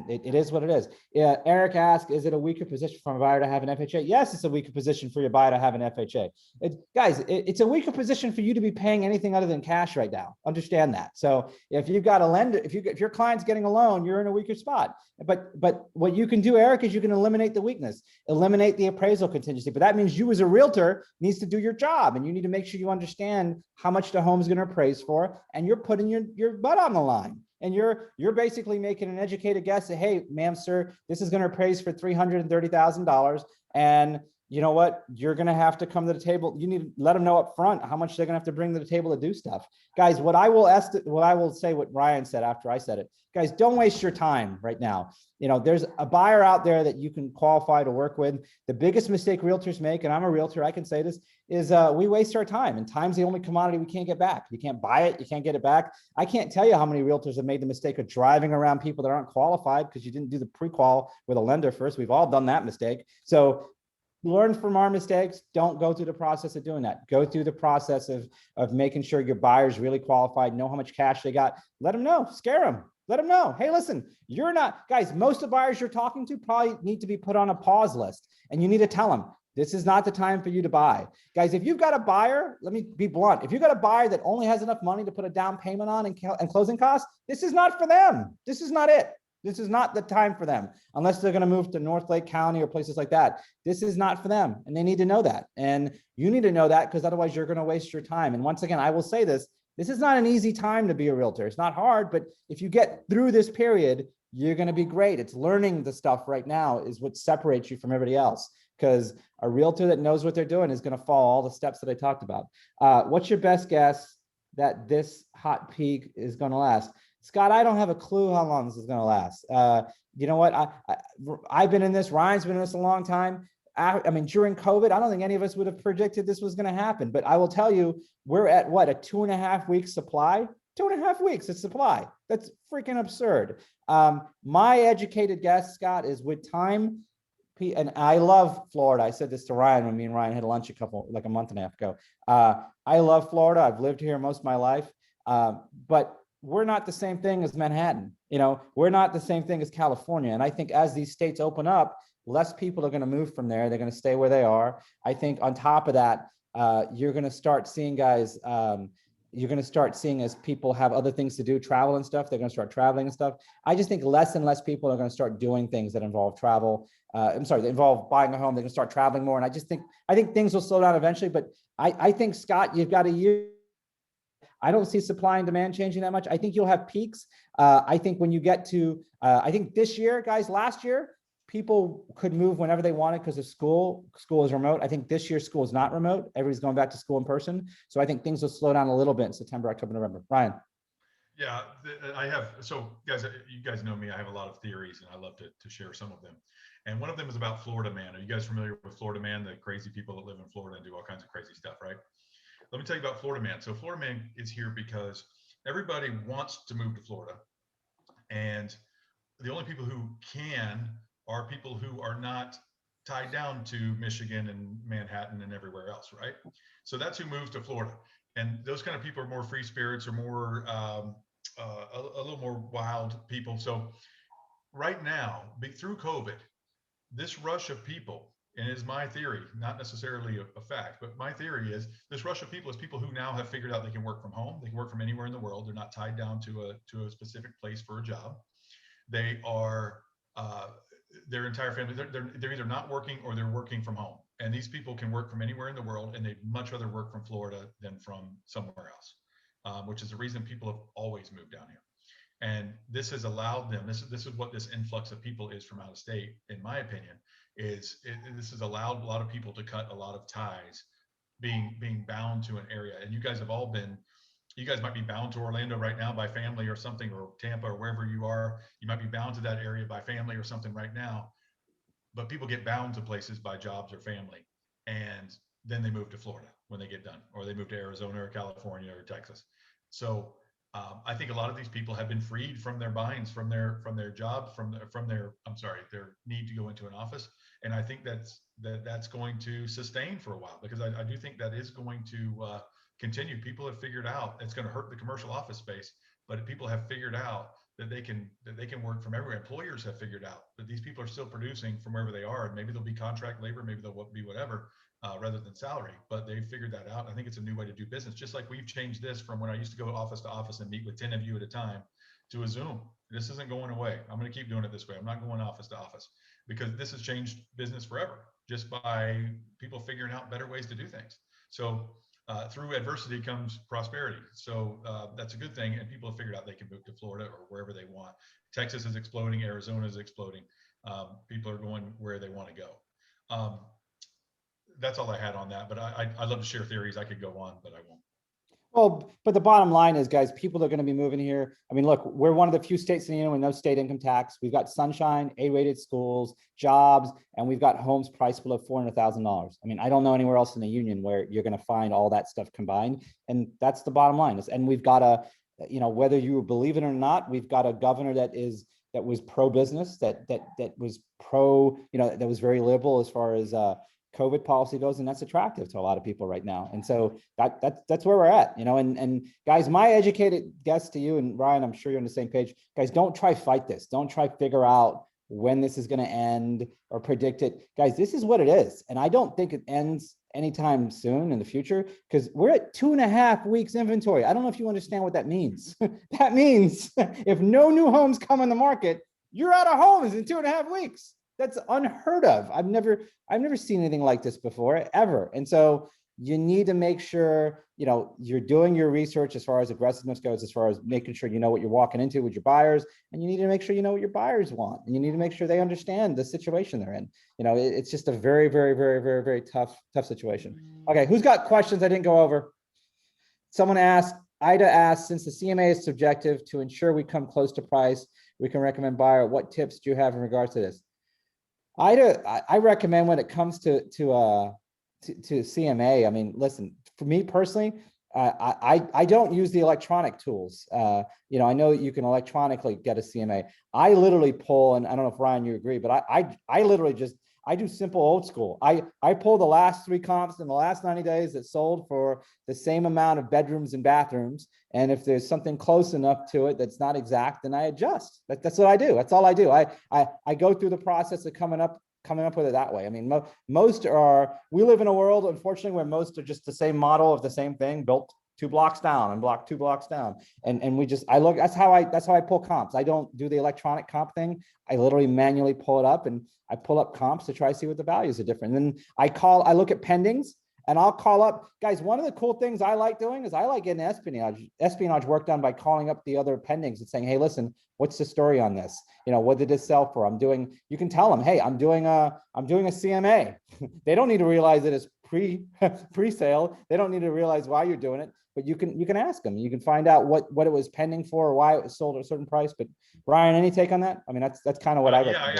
it is what it is. Yeah, Eric asked, is it a weaker position for a buyer to have an FHA? Yes, it's a weaker position for your buyer to have an FHA. It's a weaker position for you to be paying anything other than cash right now. Understand that. So if you've got a lender, if your client's getting a loan, you're in a weaker spot. But what you can do, Eric, is you can eliminate the weakness, eliminate the appraisal contingency. But that means you as a realtor needs to do your job, and you need to make sure you understand how much the home is going to appraise for, and you're putting your butt on the line. And you're basically making an educated guess that, hey, ma'am, sir, this is going to appraise for $330,000. And you know what? You're going to have to come to the table. You need to let them know up front how much they're going to have to bring to the table to do stuff. Guys, what I will say what Ryan said after I said it. Guys, don't waste your time right now. There's a buyer out there that you can qualify to work with. The biggest mistake realtors make, and I'm a realtor, I can say this, is we waste our time, and time's the only commodity we can't get back. You can't buy it, you can't get it back. I can't tell you how many realtors have made the mistake of driving around people that aren't qualified because you didn't do the pre-qual with a lender first. We've all done that mistake. So learn from our mistakes. Don't go through the process of doing that. Go through the process of making sure your buyer's really qualified, know how much cash they got. Let them know, scare them. Let them know, hey, listen, you're not, guys, most of the buyers you're talking to probably need to be put on a pause list, and you need to tell them, this is not the time for you to buy. Guys, if you've got a buyer, let me be blunt. If you've got a buyer that only has enough money to put a down payment on and closing costs, this is not for them. This is not it. This is not the time for them, unless they're going to move to North Lake County or places like that. This is not for them, and they need to know that. And you need to know that, because otherwise you're going to waste your time. And once again, I will say this, this is not an easy time to be a realtor. It's not hard, but if you get through this period, you're going to be great. It's learning the stuff right now is what separates you from everybody else, because a realtor that knows what they're doing is going to follow all the steps that I talked about. What's your best guess that this hot peak is going to last? Scott, I don't have a clue how long this is going to last. You know what? I've been in this. Ryan's been in this a long time. I mean, during COVID, I don't think any of us would have predicted this was going to happen. But I will tell you, we're at what, a 2.5 week supply? 2.5 weeks of supply. That's freaking absurd. My educated guess, Scott, is with time, and I love Florida. I said this to Ryan when me and Ryan had lunch a month and a half ago. I love Florida. I've lived here most of my life. But we're not the same thing as Manhattan. We're not the same thing as California. And I think as these states open up, less people are going to move from there. They're going to stay where they are. I think on top of that, you're going to start seeing, guys, you're going to start seeing, as people have other things to do, travel and stuff, they're going to start traveling and stuff. I just think less and less people are going to start doing things that involve travel. That involve buying a home. They're going to start traveling more. And I think things will slow down eventually. But I think, Scott, you've got a year. I don't see supply and demand changing that much. I think you'll have peaks. I think when you get to, I think this year, guys, last year, people could move whenever they wanted because of school. School is remote. I think this year school is not remote. Everybody's going back to school in person. So I think things will slow down a little bit in September, October, November. Ryan. Yeah, so guys, you guys know me, I have a lot of theories and I love to share some of them. And one of them is about Florida Man. Are you guys familiar with Florida Man, the crazy people that live in Florida and do all kinds of crazy stuff, right? Let me tell you about Florida Man. So Florida Man is here because everybody wants to move to Florida. And the only people who can are people who are not tied down to Michigan and Manhattan and everywhere else, right? So that's who moves to Florida. And those kind of people are more free spirits, or more a little more wild people. So right now, through COVID, this rush of people, and it is my theory, not necessarily a fact, but my theory is this rush of people is people who now have figured out they can work from home. They can work from anywhere in the world. They're not tied down to a specific place for a job. They are their entire family, they're either not working or they're working from home. And these people can work from anywhere in the world, and they'd much rather work from Florida than from somewhere else, which is the reason people have always moved down here. And this has allowed them, this is what this influx of people is from out of state, in my opinion, this has allowed a lot of people to cut a lot of ties, being bound to an area. And you guys might be bound to Orlando right now by family or something, or Tampa or wherever you are. You might be bound to that area by family or something right now, but people get bound to places by jobs or family. And then they move to Florida when they get done, or they move to Arizona or California or Texas. So I think a lot of these people have been freed from their binds, from their job, from their need to go into an office. And I think that's going to sustain for a while, because I do think that is going to continue. People have figured out it's going to hurt the commercial office space, but people have figured out that they can work from everywhere. Employers have figured out that these people are still producing from wherever they are, and maybe they'll be contract labor, maybe they'll be whatever, rather than salary. But they've figured that out. I think it's a new way to do business. Just like we've changed this from when I used to go office to office and meet with 10 of you at a time to a Zoom. This isn't going away. I'm going to keep doing it this way. I'm not going office to office, because this has changed business forever just by people figuring out better ways to do things. So through adversity comes prosperity. So that's a good thing. And people have figured out they can move to Florida or wherever they want. Texas is exploding. Arizona is exploding. People are going where they want to go. That's all I had on that. But I love to share theories. I could go on, but I won't. Well, but the bottom line is, guys, people are going to be moving here. I mean, look, we're one of the few states in the union with no state income tax. We've got sunshine, A-rated schools, jobs, and we've got homes priced below $400,000. I mean, I don't know anywhere else in the union where you're going to find all that stuff combined. And that's the bottom line. And we've got a, whether you believe it or not, we've got a governor that was pro-business, that was pro, that was very liberal as far as COVID policy goes, and that's attractive to a lot of people right now. And so that's where we're at, and guys, my educated guess to you, and Ryan, I'm sure you're on the same page, guys, don't try fight this. Don't try figure out when this is going to end or predict it. Guys, this is what it is. And I don't think it ends anytime soon in the future, because we're at 2.5 weeks inventory. I don't know if you understand what that means. That means if no new homes come on the market, you're out of homes in 2.5 weeks. That's unheard of. I've never seen anything like this before, ever. And so you need to make sure, you're doing your research as far as aggressiveness goes, as far as making sure you know what you're walking into with your buyers, and you need to make sure you know what your buyers want, and you need to make sure they understand the situation they're in. It's just a very, very, very, very, very tough situation. Okay, who's got questions I didn't go over? Someone asked, Ida asked, since the CMA is subjective, to ensure we come close to price, we can recommend buyer. What tips do you have in regards to this? I recommend when it comes to CMA. I mean, listen, for me personally, I don't use the electronic tools. I know you can electronically get a CMA. I literally pull, and I don't know if Ryan, you agree, but I literally just, I do simple old school. I pull the last 3 comps in the last 90 days that sold for the same amount of bedrooms and bathrooms. And if there's something close enough to it that's not exact, then I adjust. That's what I do. That's all I do. I go through the process of coming up with it that way. I mean, we live in a world, unfortunately, where most are just the same model of the same thing built 2 blocks down and 2 blocks down. And that's how I pull comps. I don't do the electronic comp thing. I literally manually pull it up, and I pull up comps to try to see what the values are different. And then I look at pendings, and I'll call up, guys, one of the cool things I like doing is I like getting espionage work done by calling up the other pendings and saying, hey, listen, what's the story on this? What did this sell for? You can tell them, hey, I'm doing a CMA. They don't need to realize that it's pre-sale. They don't need to realize why you're doing it, but you can ask them. You can find out what it was pending for, or why it was sold at a certain price. But Ryan, any take on that? I mean, that's kind of what I yeah,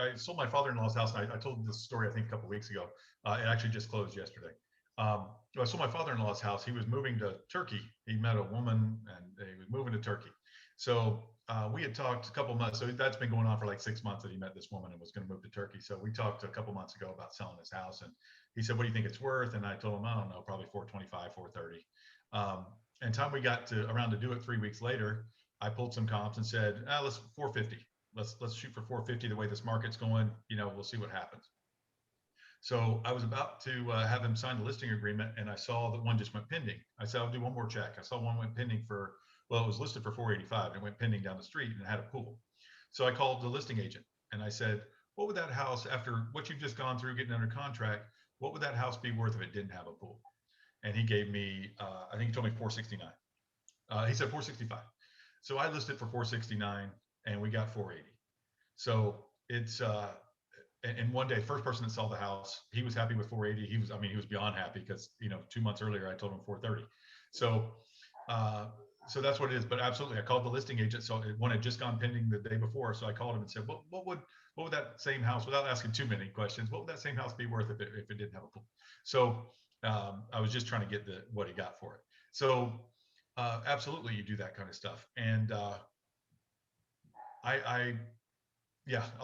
I sold my father-in-law's house, and I told this story, I think, a couple of weeks ago. It actually just closed yesterday. I sold my father-in-law's house. He was moving to Turkey. He met a woman, and he was moving to Turkey. So we had talked a couple months. So that's been going on for like 6 months that he met this woman and was going to move to Turkey. So we talked a couple months ago about selling his house, and he said, "What do you think it's worth?" And I told him, "I don't know, probably 425, 430." And time we got around to do it 3 weeks later, I pulled some comps and said, "Let's 450. Let's shoot for 450. The way this market's going, we'll see what happens." So I was about to have him sign the listing agreement, and I saw that one just went pending. I said, "I'll do one more check." I saw one went pending it was listed for 485, and it went pending down the street, and it had a pool. So I called the listing agent, and I said, "What would that house, after what you've just gone through getting under contract, what would that house be worth if it didn't have a pool?" And he gave me, I think he told me 469. He said 465. So I listed for 469, and we got 480. So it's and one day, first person that saw the house, he was happy with 480. He was beyond happy, because 2 months earlier I told him 430. So that's what it is. But absolutely, I called the listing agent. So one had just gone pending the day before. So I called him and said, what would that same house, without asking too many questions, what would that same house be worth if it didn't have a pool? So I was just trying to get what he got for it. So absolutely, you do that kind of stuff. And I'll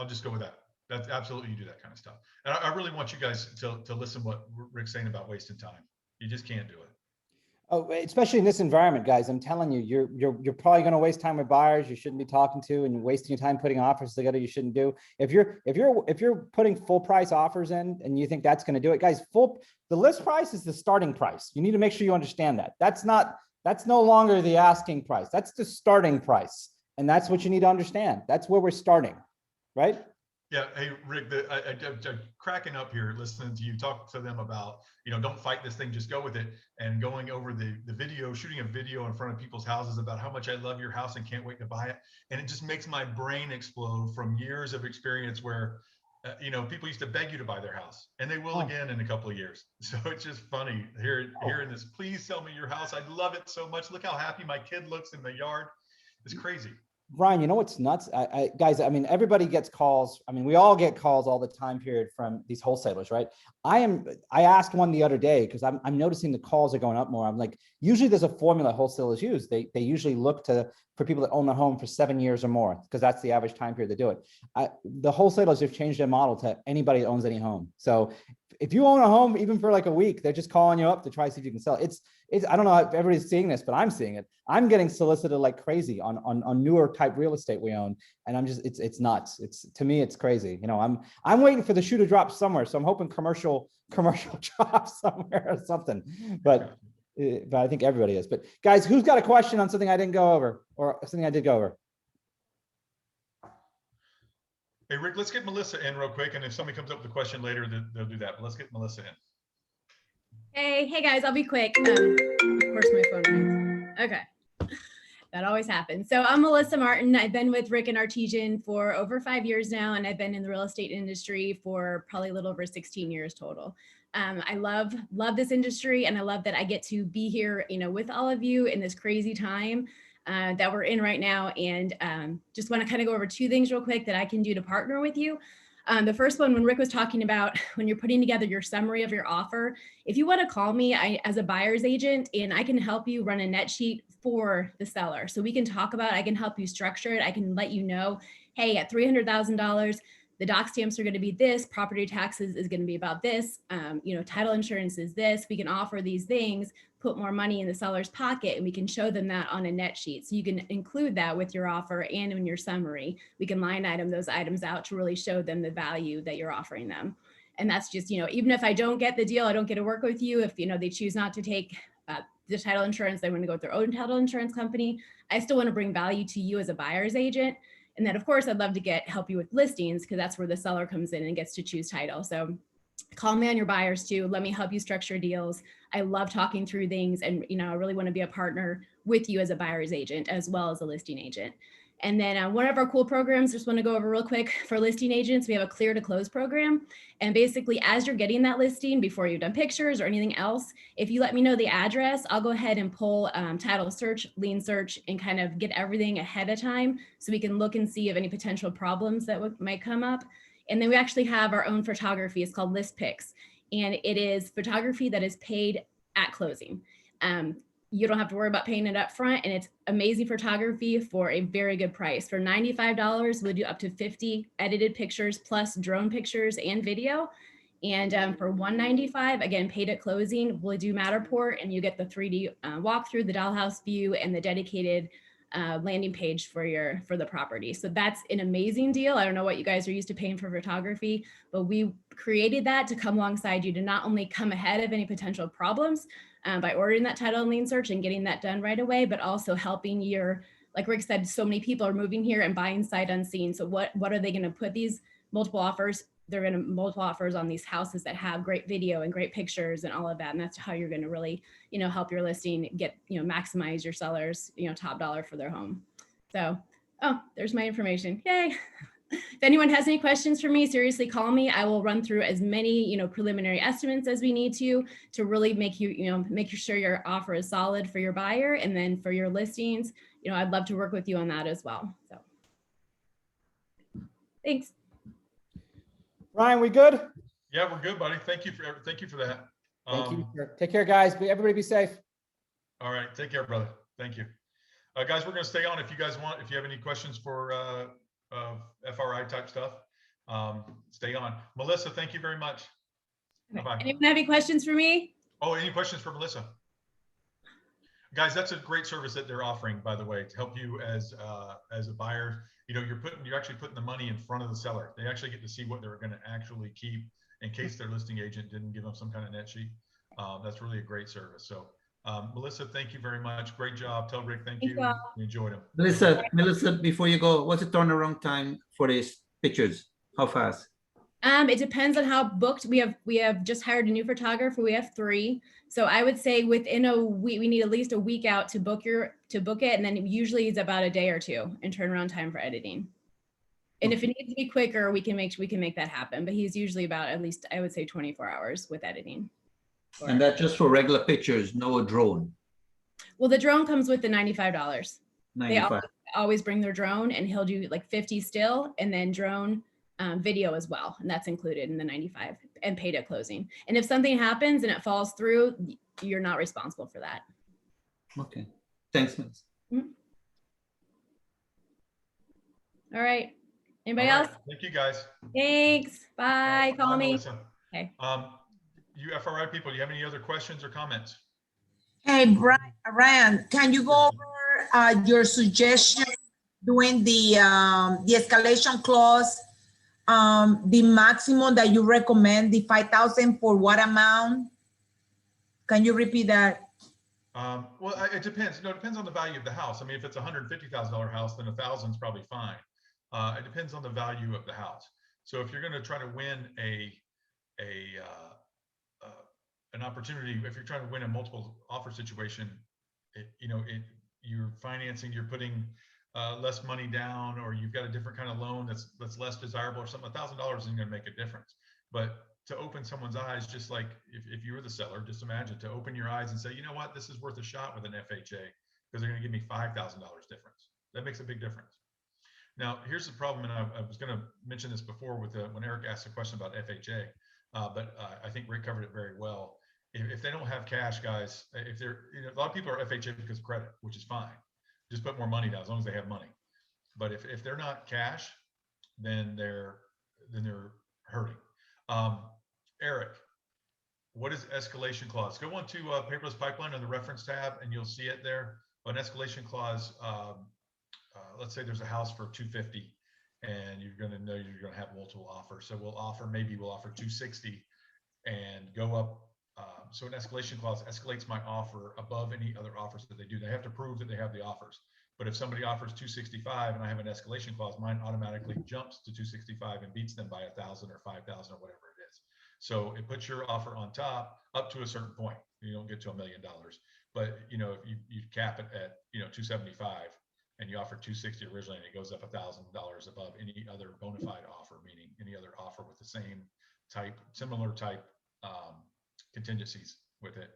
just go with that. That's absolutely, you do that kind of stuff. And I really want you guys to listen what Rick's saying about wasting time. You just can't do it. Oh, especially in this environment, guys, I'm telling you, you're probably going to waste time with buyers you shouldn't be talking to, and you're wasting your time putting offers together you shouldn't do. If you're putting full price offers in and you think that's going to do it, guys, the list price is the starting price. You need to make sure you understand that. That's no longer the asking price. That's the starting price. And that's what you need to understand. That's where we're starting, right? Yeah. Hey, Rick, I'm cracking up here listening to you talk to them about, don't fight this thing, just go with it. And going over the video, shooting a video in front of people's houses about how much I love your house and can't wait to buy it. And it just makes my brain explode from years of experience where, people used to beg you to buy their house, and they will again in a couple of years. So it's just funny hearing this. Please sell me your house. I love it so much. Look how happy my kid looks in the yard. It's crazy. Brian, you know what's nuts? Guys, I mean, everybody gets calls. I mean, we all get calls all the time period from these wholesalers, right? I asked one the other day because I'm noticing the calls are going up more. I'm like, usually there's a formula wholesalers use. They usually look for people that own a home for 7 years or more, because that's the average time period they do it. The wholesalers have changed their model to anybody that owns any home. So if you own a home, even for like a week, they're just calling you up to try to see if you can sell it. I don't know if everybody's seeing this, but I'm seeing it. I'm getting solicited like crazy on newer type real estate we own. And I'm just, it's nuts. To me, it's crazy. I'm waiting for the shoe to drop somewhere. So I'm hoping commercial drop somewhere or something, but I think everybody is. But guys, who's got a question on something I didn't go over or something I did go over? Hey, Rick, let's get Melissa in real quick. And if somebody comes up with a question later, they'll do that. But let's get Melissa in. Hey guys, I'll be quick. Of course my phone rings. Okay. That always happens. So I'm Melissa Martin. I've been with Rick and Artesian for over 5 years now, and I've been in the real estate industry for probably a little over 16 years total. I love this industry, and I love that I get to be here, with all of you in this crazy time that we're in right now. And just want to kind of go over 2 things real quick that I can do to partner with you. The first one, when Rick was talking about when you're putting together your summary of your offer, if you want to call me as a buyer's agent, and I can help you run a net sheet for the seller. So we can talk about, I can help you structure it. I can let you know, hey, at $300,000, the doc stamps are going to be this, property taxes is going to be about this, title insurance is this. We can offer these things, put more money in the seller's pocket, and we can show them that on a net sheet. So you can include that with your offer and in your summary. We can line item those items out to really show them the value that you're offering them. And that's just, even if I don't get the deal, I don't get to work with you. If, they choose not to take the title insurance, they want to go with their own title insurance company, I still want to bring value to you as a buyer's agent. And then of course, I'd love to help you with listings, because that's where the seller comes in and gets to choose title. So call me on your buyers too. Let me help you structure deals. I love talking through things, and I really want to be a partner with you as a buyer's agent as well as a listing agent. And then one of our cool programs, just want to go over real quick for listing agents, we have a clear to close program. And basically, as you're getting that listing, before you've done pictures or anything else, if you let me know the address, I'll go ahead and pull title search, lien search, and kind of get everything ahead of time so we can look and see if any potential problems that might come up. And then we actually have our own photography. It's called List Picks. And it is photography that is paid at closing. You don't have to worry about paying it up front, and it's amazing photography for a very good price. For $95, we'll do up to 50 edited pictures plus drone pictures and video. And for $195, again, paid at closing, we'll do Matterport, and you get the 3D walkthrough, the dollhouse view, and the dedicated landing page for the property. So that's an amazing deal. I don't know what you guys are used to paying for photography, but we created that to come alongside you to not only come ahead of any potential problems by ordering that title and lien search and getting that done right away, but also helping like Rick said, so many people are moving here and buying sight unseen. So what are they going to put these multiple offers? They're going to multiple offers on these houses that have great video and great pictures and all of that. And that's how you're going to really, help your listing get, maximize your sellers, top dollar for their home. So, there's my information. Yay. If anyone has any questions for me, seriously call me. I will run through as many, preliminary estimates as we need to really make you, make sure your offer is solid for your buyer. And then for your listings, I'd love to work with you on that as well. So thanks. Ryan, we good? Yeah, we're good, buddy. Thank you for that. Thank you. Take care, guys. Everybody be safe. All right. Take care, brother. Thank you. Guys, we're going to stay on if you have any questions for FRI type stuff, stay on. Melissa, thank you very much. Okay. Bye-bye. Anyone have any questions for me? Oh, any questions for Melissa? Guys, that's a great service that they're offering, by the way, to help you as a buyer. You know, you're actually putting the money in front of the seller. They actually get to see what they're going to actually keep in case their listing agent didn't give them some kind of net sheet. That's really a great service. So, Melissa, thank you very much. Great job. Tell Rick thank you. We enjoyed him. Melissa, before you go, what's the turnaround time for these pictures? How fast? It depends on how booked. We have just hired a new photographer. We have 3. So I would say within a week, we need at least a week out to book it. And then usually it's about a day or 2 in turnaround time for editing. And if it needs to be quicker, we can make that happen. But he's usually about at least, I would say 24 hours with editing. And that's just for regular pictures, no drone. Well, the drone comes with the $95. 95. They always bring their drone, and he'll do like 50 still and then drone video as well. And that's included in the 95 and paid at closing. And if something happens and it falls through, you're not responsible for that. Okay. Thanks, Miss. All right. Anybody All right. else? Thank you, guys. Thanks. Bye. Right. Call Bye, me. Melissa. Okay. You FRI people, do you have any other questions or comments? Hey, Ryan, can you go over your suggestion doing the escalation clause, the maximum that you recommend, the 5,000 for what amount? Can you repeat that? Well, it depends. No, it depends on the value of the house. I mean, if it's a $150,000 house, then 1,000 is probably fine. It depends on the value of the house. So if you're going to try to win an opportunity, if you're trying to win a multiple offer situation, you're financing, you're putting less money down, or you've got a different kind of loan that's less desirable or something, $1,000 isn't going to make a difference. But to open someone's eyes, just like if you were the seller, just imagine to open your eyes and say, you know what, this is worth a shot with an FHA because they're going to give me $5,000 difference. That makes a big difference. Now, here's the problem, and I was going to mention this before with when Eric asked a question about FHA, but I think Rick covered it very well. If they don't have cash, guys, if they're, a lot of people are FHA because of credit, which is fine. Just put more money down as long as they have money. But if they're not cash, then they're hurting. Eric, what is escalation clause? Go on to paperless pipeline on the reference tab, and you'll see it there. An escalation clause. Let's say there's a house for 250, and you're going to know you're going to have multiple offers. So we'll offer 260, and go up. So an escalation clause escalates my offer above any other offers that they do. They have to prove that they have the offers. But if somebody offers 265 and I have an escalation clause, mine automatically jumps to 265 and beats them by 1,000 or 5,000 or whatever it is. So it puts your offer on top up to a certain point. You don't get to $1 million, but if you cap it at 275 and you offer 260 originally, and it goes up $1,000 above any other bona fide offer, meaning any other offer with the same type, similar type contingencies with it.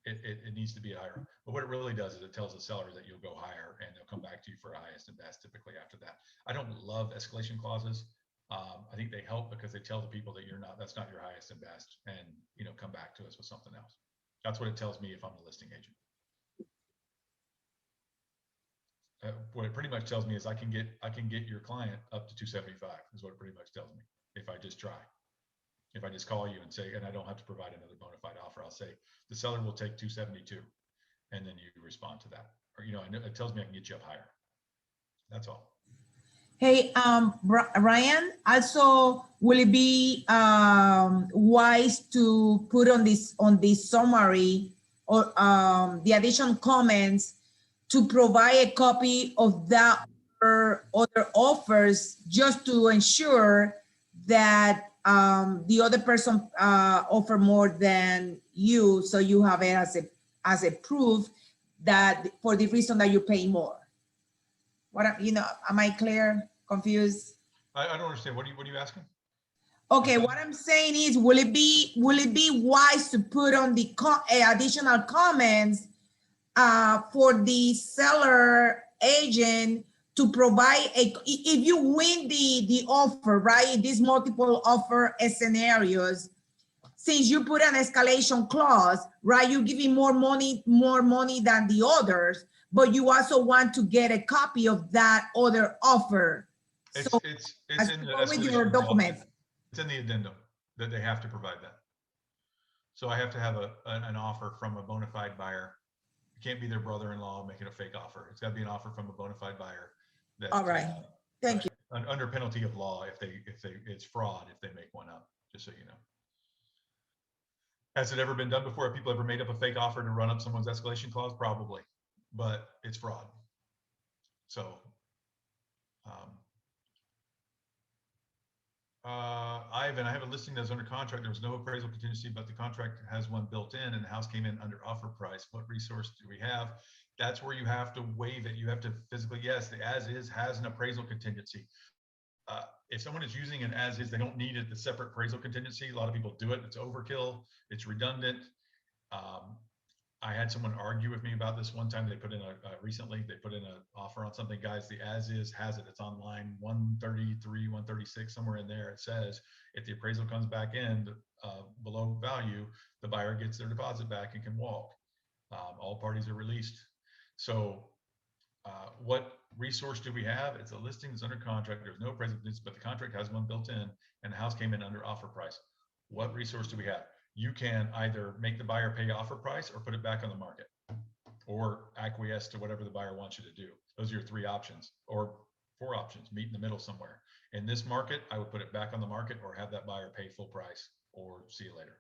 It needs to be higher. But what it really does is it tells the seller that you'll go higher, and they'll come back to you for highest and best typically after that. I don't love escalation clauses. I think they help because they tell the people that that's not your highest and best, and come back to us with something else. That's what it tells me if I'm the listing agent. What it pretty much tells me is I can get your client up to 275 is what it pretty much tells me if I just try. If I just call you and say, and I don't have to provide another bona fide offer, I'll say the seller will take 272, and then you respond to that. Or it tells me I can get you up higher. That's all. Hey, Ryan, also, will it be wise to put on this summary or the additional comments to provide a copy of that or other offers just to ensure that the other person offer more than you, so you have it as a proof that for the reason that you're paying more? Am I clear? Confused? I don't understand. What are you asking? Okay, what I'm saying is, will it be wise to put on the additional comments for the seller agent to provide if you win the offer, right? These multiple offer scenarios, since you put an escalation clause, right? You're giving more money than the others, but you also want to get a copy of that other offer. It's So in the with your escalation documents. clause. It's in the addendum that they have to provide that. So I have to have an offer from a bona fide buyer It can't be their brother-in-law making a fake offer. It's got to be an offer from a bona fide buyer. That, All right. Thank you. Under penalty of law, if it's fraud if they make one up. Just so you know. Has it ever been done before? Have people ever made up a fake offer to run up someone's escalation clause? Probably, but it's fraud. So, Ivan, I have a listing that's under contract. There was no appraisal contingency, but the contract has one built in and the house came in under offer price. What resource do we have? That's where you have to waive it. You have to physically, yes, the as is has an appraisal contingency. If someone is using an as is, they don't need it, the separate appraisal contingency. A lot of people do it. It's overkill. It's redundant. I had someone argue with me about this one time. They put in recently, they put in an offer on something, guys, the as is has it. It's on line 133, 136, somewhere in there. It says, if the appraisal comes back in below value, the buyer gets their deposit back and can walk. All parties are released. So what resource do we have? It's a listing that's under contract. There's no appraisal, but the contract has one built in and the house came in under offer price. What resource do we have? You can either make the buyer pay offer price or put it back on the market or acquiesce to whatever the buyer wants you to do. Those are your three options or four options, meet in the middle somewhere. In this market, I would put it back on the market or have that buyer pay full price or see you later.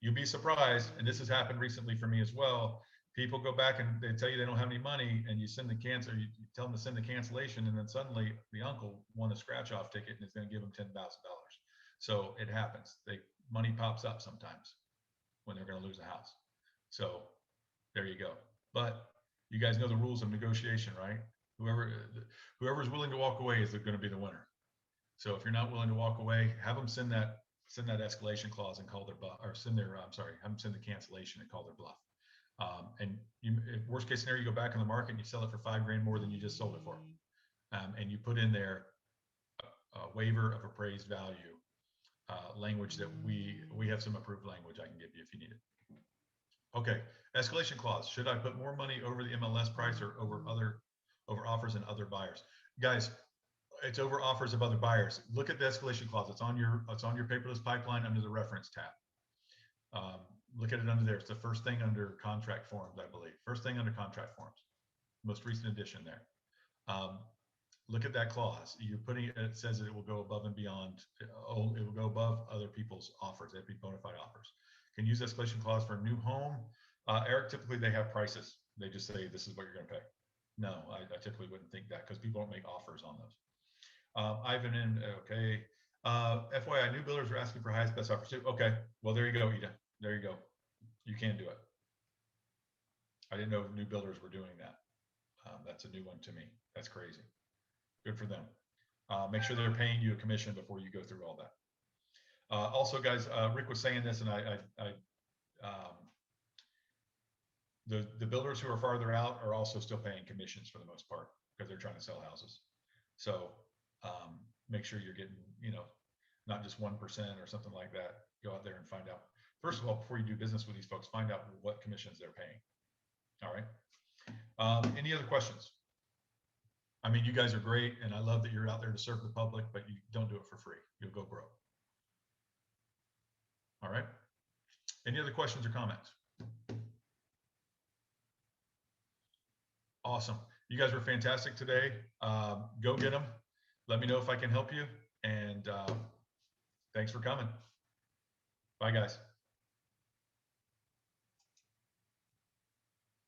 You'd be surprised, and this has happened recently for me as well. People go back and they tell you they don't have any money and you send the cancel, you tell them to send the cancellation and then suddenly the uncle won a scratch off ticket and is going to give them $10,000. So it happens. Money pops up sometimes when they're going to lose a house. So there you go. But you guys know the rules of negotiation, right? Whoever's willing to walk away is going to be the winner. So if you're not willing to walk away, have them send that escalation clause and call their bluff, or have them send the cancellation and call their bluff. And worst case scenario, you go back on the market and you sell it for $5,000 more than you just sold it for. And you put in there a waiver of appraised value. Language that we have some approved language I can give you if you need it. Okay, escalation clause. Should I put more money over the MLS price or over offers and other buyers? Guys, it's over offers of other buyers. Look at the escalation clause. It's on your paperless pipeline under the reference tab. Look at it under there. It's the first thing under contract forms, I believe. First thing under contract forms. Most recent addition there. Look at that clause. You're putting it says that it will go above and beyond. It will go above other people's offers. They'd be bona fide offers. Can use escalation clause for a new home. Eric, typically they have prices. They just say this is what you're going to pay. No, I typically wouldn't think that because people don't make offers on those. Ivan, okay. FYI, new builders are asking for highest best offers too. Okay, well there you go, Ida. There you go. You can do it. I didn't know new builders were doing that. That's a new one to me. That's crazy. Good for them. Make sure they're paying you a commission before you go through all that. Also, guys, Rick was saying this, and the builders who are farther out are also still paying commissions for the most part because they're trying to sell houses. So make sure you're getting, not just 1% or something like that. Go out there and find out. First of all, before you do business with these folks, find out what commissions they're paying. All right. Any other questions? I mean, you guys are great, and I love that you're out there to serve the public, but you don't do it for free. You'll go broke. All right. Any other questions or comments? Awesome. You guys were fantastic today. Go get them. Let me know if I can help you. And thanks for coming. Bye, guys.